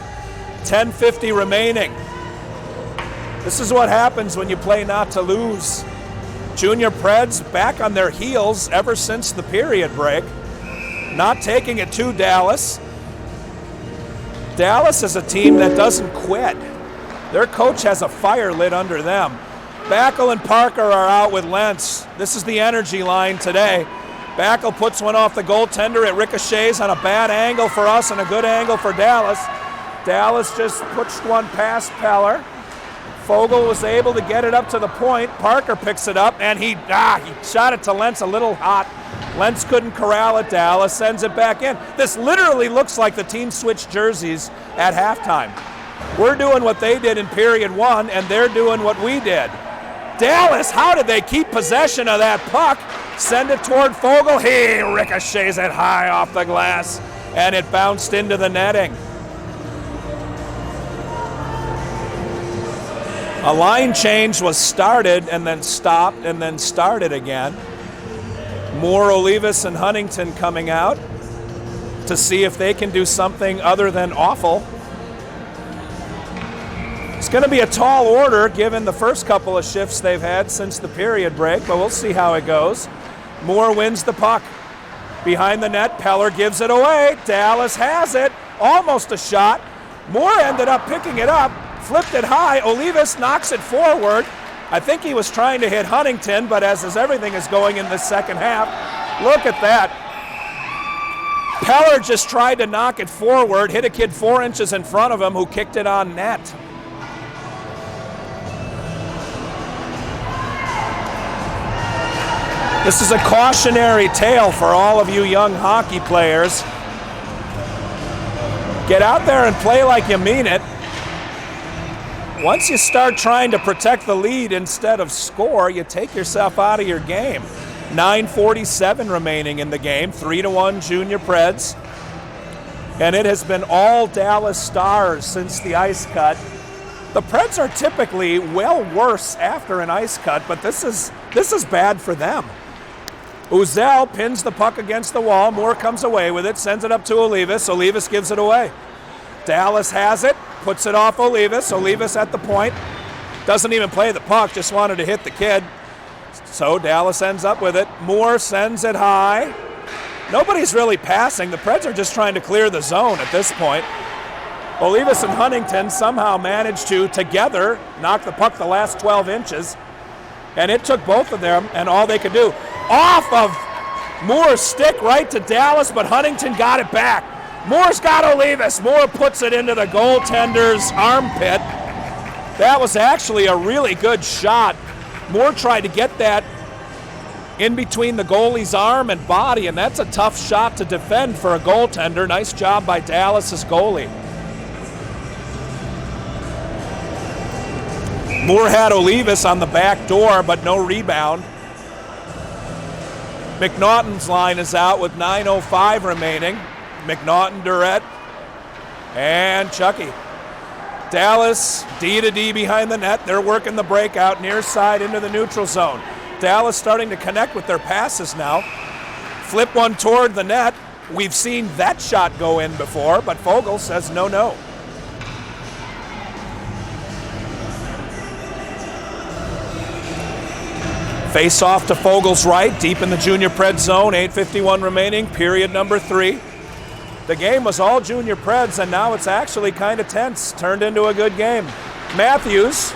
10:50 remaining. This is what happens when you play not to lose. Junior Preds back on their heels ever since the period break. Not taking it to Dallas. Dallas is a team that doesn't quit. Their coach has a fire lit under them. Backel and Parker are out with Lentz. This is the energy line today. Backel puts one off the goaltender. It ricochets on a bad angle for us and a good angle for Dallas. Dallas just pushed one past Peller. Fogel was able to get it up to the point. Parker picks it up, and he shot it to Lentz a little hot. Lentz couldn't corral it. Dallas sends it back in. This literally looks like the team switched jerseys at halftime. We're doing what they did in period one, and they're doing what we did. Dallas, how did they keep possession of that puck? Send it toward Fogel. He ricochets it high off the glass, and it bounced into the netting. A line change was started and then stopped and then started again. Moore, Olivas, and Huntington coming out to see if they can do something other than awful. It's going to be a tall order given the first couple of shifts they've had since the period break, but we'll see how it goes. Moore wins the puck. Behind the net, Peller gives it away. Dallas has it. Almost a shot. Moore ended up picking it up, flipped it high. Olivas knocks it forward. I think he was trying to hit Huntington, but as everything is going in the second half, look at that. Peller just tried to knock it forward, hit a kid 4 inches in front of him who kicked it on net. This is a cautionary tale for all of you young hockey players. Get out there and play like you mean it. Once you start trying to protect the lead instead of score, you take yourself out of your game. 9:47 remaining in the game, 3-1 Junior Preds. And it has been all Dallas Stars since the ice cut. The Preds are typically well worse after an ice cut, but this is bad for them. Uzel pins the puck against the wall. Moore comes away with it, sends it up to Olivas. Olivas gives it away. Dallas has it, puts it off Olivas. Olivas at the point. Doesn't even play the puck, just wanted to hit the kid. So Dallas ends up with it. Moore sends it high. Nobody's really passing. The Preds are just trying to clear the zone at this point. Olivas and Huntington somehow managed to, together, knock the puck the last 12 inches. And it took both of them and all they could do. Off of Moore's stick right to Dallas, but Huntington got it back. Moore's got Olivas. Moore puts it into the goaltender's armpit. That was actually a really good shot. Moore tried to get that in between the goalie's arm and body, and that's a tough shot to defend for a goaltender. Nice job by Dallas's goalie. Moore had Olivas on the back door, but no rebound. McNaughton's line is out with 9:05 remaining. McNaughton, Durrett, and Chucky. Dallas, D-to-D behind the net. They're working the breakout near side into the neutral zone. Dallas starting to connect with their passes now. Flip one toward the net. We've seen that shot go in before, but Fogle says no. Face off to Fogel's right, deep in the Junior Preds zone, 8:51 remaining, period number 3. The game was all Junior Preds, and now it's actually kind of tense, turned into a good game. Matthews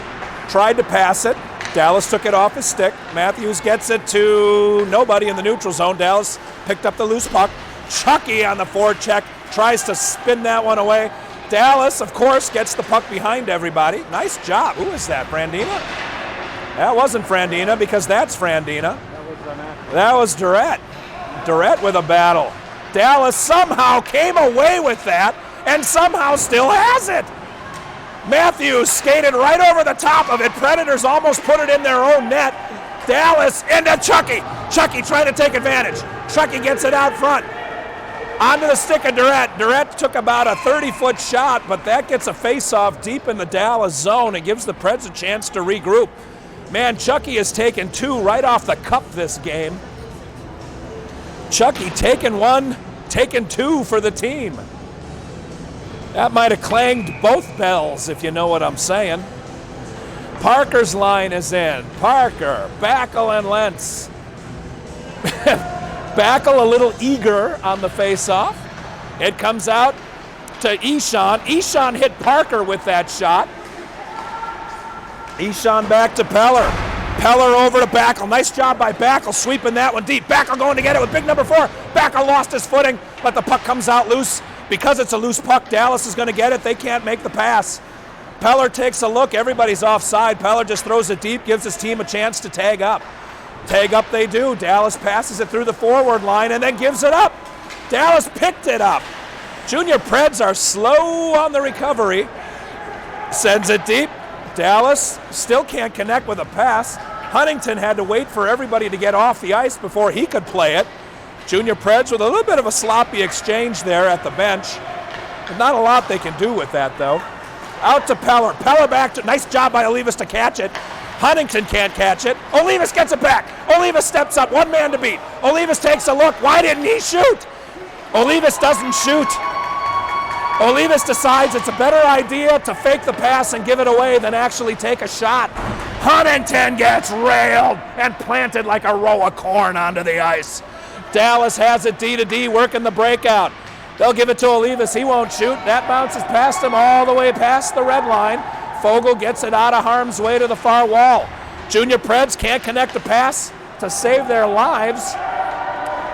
tried to pass it. Dallas took it off his stick. Matthews gets it to nobody in the neutral zone. Dallas picked up the loose puck. Chucky on the forecheck, tries to spin that one away. Dallas, of course, gets the puck behind everybody. Nice job. Who is that, Frandina? That wasn't Frandina, because that's Frandina. That was Durrett. Durrett with a battle. Dallas somehow came away with that and somehow still has it. Matthews skated right over the top of it. Predators almost put it in their own net. Dallas into Chucky. Chucky trying to take advantage. Chucky gets it out front. Onto the stick of Durrett. Durrett took about a 30-foot shot, but that gets a face-off deep in the Dallas zone and gives the Preds a chance to regroup. Man, Chucky has taken 2 right off the cup this game. Chucky taking 1, taking 2 for the team. That might have clanged both bells, if you know what I'm saying. Parker's line is in. Parker, Backel, and Lentz. Backel a little eager on the face-off. It comes out to Eshan. Eshan hit Parker with that shot. Eshan back to Peller. Peller over to Backel. Nice job by Backel sweeping that one deep. Backel going to get it with big number 4. Backel lost his footing, but the puck comes out loose. Because it's a loose puck, Dallas is going to get it. They can't make the pass. Peller takes a look. Everybody's offside. Peller just throws it deep, gives his team a chance to tag up. Tag up they do. Dallas passes it through the forward line and then gives it up. Dallas picked it up. Junior Preds are slow on the recovery. Sends it deep. Dallas still can't connect with a pass. Huntington had to wait for everybody to get off the ice before he could play it. Junior Preds with a little bit of a sloppy exchange there at the bench. But not a lot they can do with that, though. Out to Peller. Peller back to, nice job by Olivas to catch it. Huntington can't catch it. Olivas gets it back. Olivas steps up, 1 man to beat. Olivas takes a look. Why didn't he shoot? Olivas doesn't shoot. Olivas decides it's a better idea to fake the pass and give it away than actually take a shot. Huntington gets railed and planted like a row of corn onto the ice. Dallas has it D-to-D, working the breakout. They'll give it to Olivas. He won't shoot. That bounces past him all the way past the red line. Fogle gets it out of harm's way to the far wall. Junior Preds can't connect the pass to save their lives.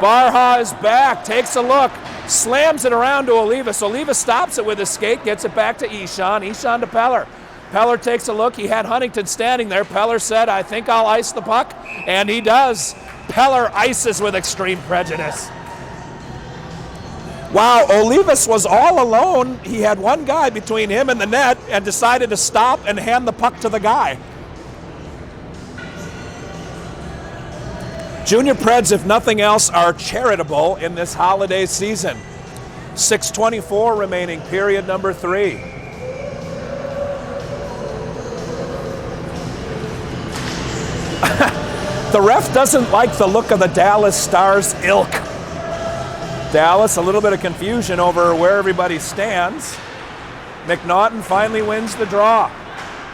Barha is back, takes a look, slams it around to Olivas. Olivas stops it with his skate, gets it back to Ishan. Ishan to Peller. Peller takes a look. He had Huntington standing there. Peller said, I think I'll ice the puck. And he does. Peller ices with extreme prejudice. Wow, Olivas was all alone. He had one guy between him and the net and decided to stop and hand the puck to the guy. Junior Preds, if nothing else, are charitable in this holiday season. 6:24 remaining, period number 3. The ref doesn't like the look of the Dallas Stars ilk. Dallas, a little bit of confusion over where everybody stands. McNaughton finally wins the draw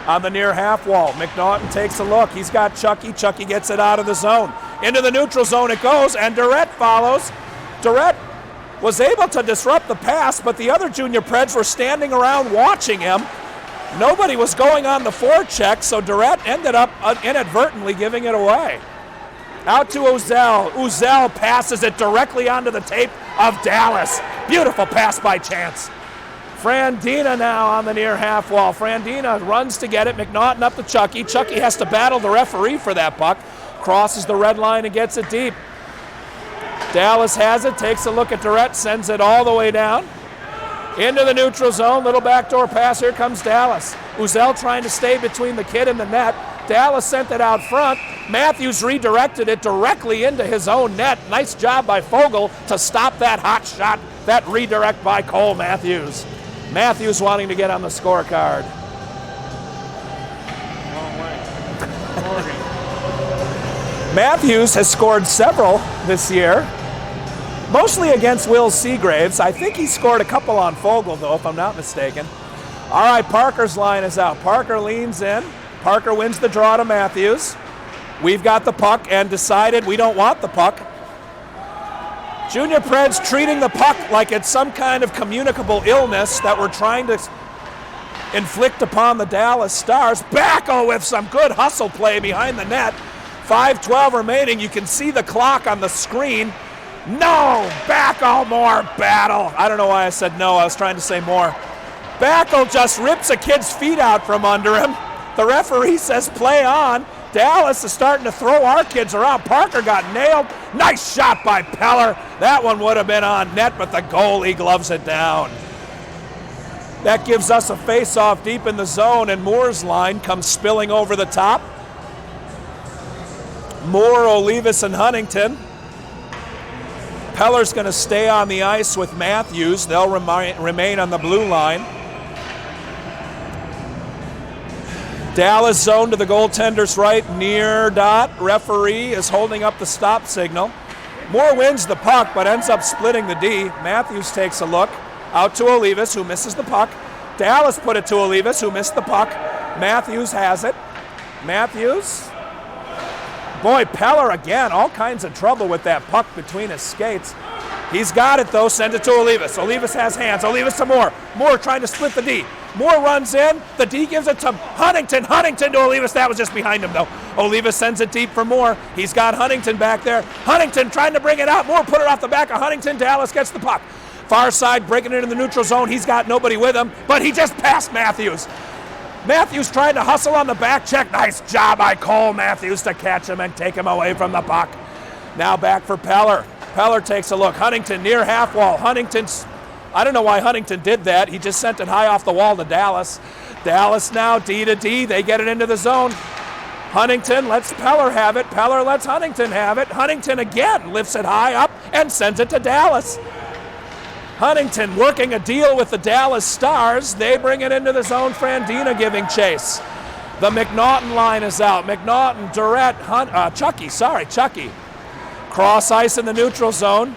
on the near half wall. McNaughton takes a look. He's got Chucky. Chucky gets it out of the zone. Into the neutral zone it goes, and Durrett follows. Durrett was able to disrupt the pass, but the other Junior Preds were standing around watching him. Nobody was going on the forecheck, so Durrett ended up inadvertently giving it away. Out to Uzel. Uzel passes it directly onto the tape of Dallas. Beautiful pass by Chance. Frandina now on the near half wall. Frandina runs to get it. McNaughton up to Chucky. Chucky has to battle the referee for that puck. Crosses the red line and gets it deep. Dallas has it, takes a look at Durrett, sends it all the way down. Into the neutral zone, little backdoor pass. Here comes Dallas. Uzel trying to stay between the kid and the net. Dallas sent it out front. Matthews redirected it directly into his own net. Nice job by Fogle to stop that hot shot, that redirect by Cole Matthews. Matthews wanting to get on the scorecard. Matthews has scored several this year, mostly against Will Seagraves. I think he scored a couple on Fogle, though, if I'm not mistaken. All right, Parker's line is out. Parker leans in. Parker wins the draw to Matthews. We've got the puck and decided we don't want the puck. Junior Preds treating the puck like it's some kind of communicable illness that we're trying to inflict upon the Dallas Stars. Backo with some good hustle play behind the net. 5:12 remaining. You can see the clock on the screen. No! Backo, more battle. I don't know why I said no. I was trying to say more. Backo just rips a kid's feet out from under him. The referee says play on. Dallas is starting to throw our kids around. Parker got nailed. Nice shot by Peller. That one would have been on net, but the goalie gloves it down. That gives us a face-off deep in the zone, and Moore's line comes spilling over the top. Moore, Olivas, and Huntington. Peller's going to stay on the ice with Matthews. They'll remain on the blue line. Dallas zone to the goaltender's right, near dot. Referee is holding up the stop signal. Moore wins the puck, but ends up splitting the D. Matthews takes a look. Out to Olivas, who misses the puck. Dallas put it to Olivas, who missed the puck. Matthews has it. Matthews. Boy, Peller again, all kinds of trouble with that puck between his skates. He's got it, though. Send it to Olivas. Olivas has hands. Olivas to Moore. Moore trying to split the D. Moore runs in. The D gives it to Huntington. Huntington to Olivas. That was just behind him, though. Olivas sends it deep for Moore. He's got Huntington back there. Huntington trying to bring it out. Moore put it off the back of Huntington. Dallas gets the puck. Far side, breaking it into the neutral zone. He's got nobody with him, but he just passed Matthews. Matthews trying to hustle on the back check. Nice job by Cole Matthews to catch him and take him away from the puck. Now back for Peller. Peller takes a look. Huntington near half wall. Huntington's, I don't know why Huntington did that. He just sent it high off the wall to Dallas. Dallas now D to D. They get it into the zone. Huntington lets Peller have it. Peller lets Huntington have it. Huntington again lifts it high up and sends it to Dallas. Huntington working a deal with the Dallas Stars. They bring it into the zone. Frandina giving chase. The McNaughton line is out. McNaughton, Durrett, Chucky. Cross ice in the neutral zone.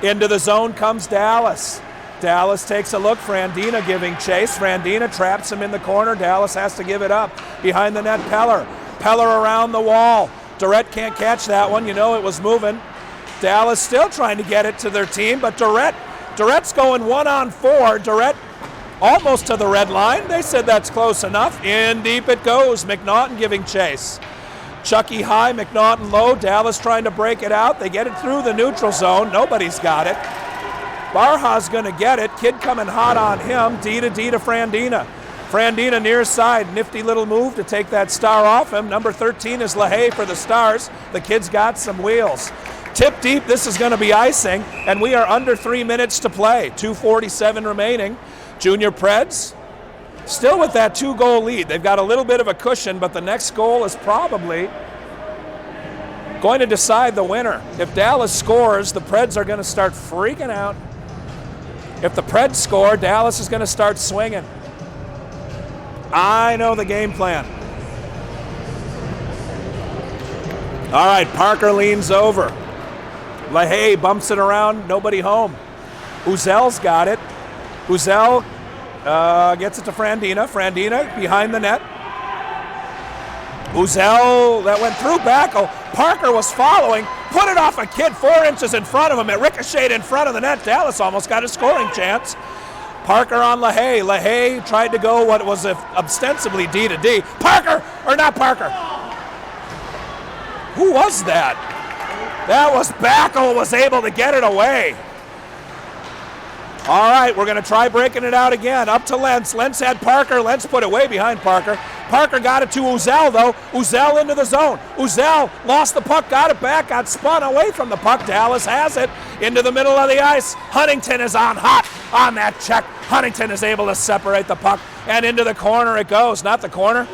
Into the zone comes Dallas. Dallas takes a look. Frandina giving chase. Frandina traps him in the corner. Dallas has to give it up. Behind the net, Peller. Peller around the wall. Durrett can't catch that one. You know it was moving. Dallas still trying to get it to their team, but Durrett's going 1-on-4. Durrett almost to the red line. They said that's close enough. In deep it goes. McNaughton giving chase. Chucky high, McNaughton low. Dallas trying to break it out. They get it through the neutral zone. Nobody's got it. Barha's going to get it. Kid coming hot on him. D to Frandina. Frandina near side. Nifty little move to take that star off him. Number 13 is LaHaye for the Stars. The kid's got some wheels. Tip deep. This is going to be icing. And we are under 3 minutes to play. 2:47 remaining. Junior Preds still with that 2-goal lead. They've got a little bit of a cushion, but the next goal is probably going to decide the winner. If Dallas scores, the Preds are going to start freaking out. If the Preds score, Dallas is going to start swinging. I know the game plan. All right, Parker leans over. LaHaye bumps it around, nobody home. Uzel's got it. Uzel gets it to Frandina. Frandina behind the net. Uzel, that went through Backel. Parker was following, put it off a kid 4 inches in front of him. It ricocheted in front of the net. Dallas almost got a scoring chance. Parker on LaHaye. LaHaye tried to go what was ostensibly D to D. Parker, or not Parker. Who was that? That was Backel, was able to get it away. All right, we're going to try breaking it out again. Up to Lentz. Lentz had Parker. Lentz put it way behind Parker. Parker got it to Uzel, though. Uzel into the zone. Uzel lost the puck, got it back, got spun away from the puck. Dallas has it into the middle of the ice. Huntington is on hot on that check. Huntington is able to separate the puck, and into the corner it goes. Not the corner.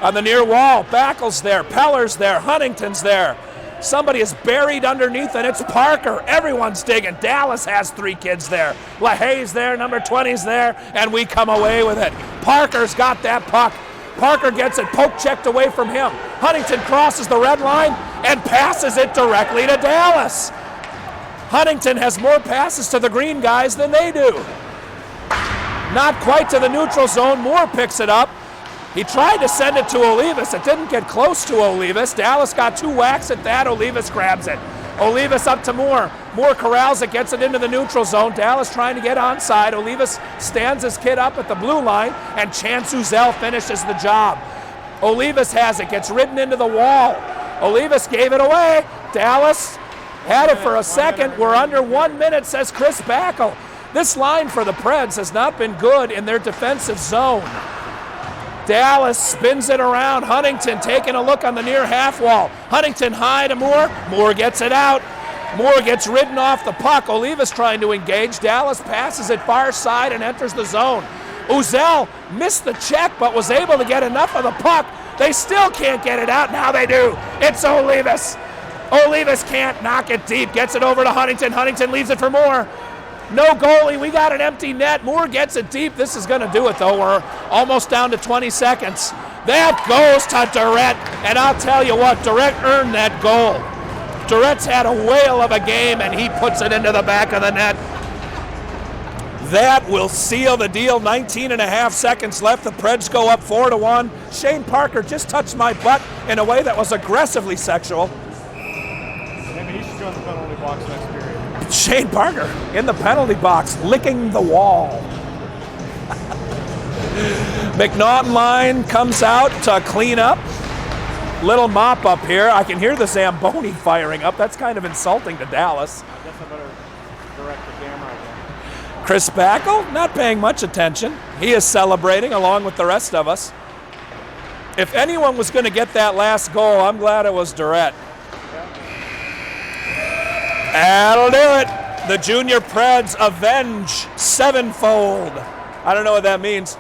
On the near wall, Backel's there. Peller's there. Huntington's there. Somebody is buried underneath, and it's Parker. Everyone's digging. Dallas has 3 kids there. LaHaye's there, number 20's there, and we come away with it. Parker's got that puck. Parker gets it poke checked away from him. Huntington crosses the red line and passes it directly to Dallas. Huntington has more passes to the green guys than they do. Not quite to the neutral zone. Moore picks it up. He tried to send it to Olivas. It didn't get close to Olivas. Dallas got 2 whacks at that. Olivas grabs it. Olivas up to Moore. Moore corrals it, gets it into the neutral zone. Dallas trying to get onside. Olivas stands his kid up at the blue line, and Chance Uzel finishes the job. Olivas has it, gets ridden into the wall. Olivas gave it away. Dallas had it for a second. We're under 1 minute, says Chris Backel. This line for the Preds has not been good in their defensive zone. Dallas spins it around. Huntington taking a look on the near half wall. Huntington high to Moore. Moore gets it out. Moore gets ridden off the puck. Olivas trying to engage. Dallas passes it far side and enters the zone. Uzel missed the check but was able to get enough of the puck. They still can't get it out. Now they do. It's Olivas. Olivas can't knock it deep. Gets it over to Huntington. Huntington leaves it for Moore. No goalie, we got an empty net. Moore gets it deep. This is going to do it, though. We're almost down to 20 seconds. That goes to Durrett, and I'll tell you what, Durrett earned that goal. Durrett's had a whale of a game, and he puts it into the back of the net. That will seal the deal. 19 and a half seconds left. The Preds go up 4-1. Shane Parker just touched my butt in a way that was aggressively sexual. Maybe he should go in the penalty box next period. Shane Parker in the penalty box, licking the wall. McNaughton line comes out to clean up. Little mop up here. I can hear the Zamboni firing up. That's kind of insulting to Dallas. I guess I better direct the camera again. Chris Backel, not paying much attention. He is celebrating along with the rest of us. If anyone was going to get that last goal, I'm glad it was Durrett. That'll do it. The Junior Preds avenge 7-fold. I don't know what that means,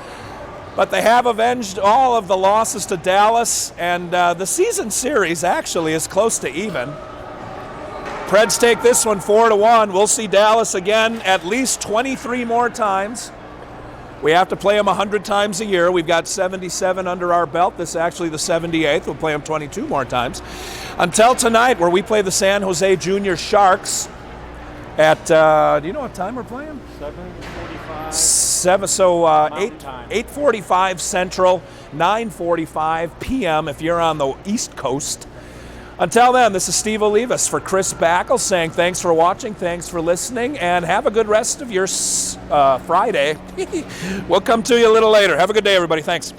but they have avenged all of the losses to Dallas, and the season series actually is close to even. Preds take this one 4-1. We'll see Dallas again at least 23 more times. We have to play them 100 times a year. We've got 77 under our belt. This is actually the 78th. We'll play them 22 more times. Until tonight, where we play the San Jose Junior Sharks at, do you know what time we're playing? 7:45. So 8:45 Central, 9:45 p.m. if you're on the East Coast. Until then, this is Steve Olivas for Chris Backle saying thanks for watching, thanks for listening, and have a good rest of your Friday. We'll come to you a little later. Have a good day, everybody. Thanks.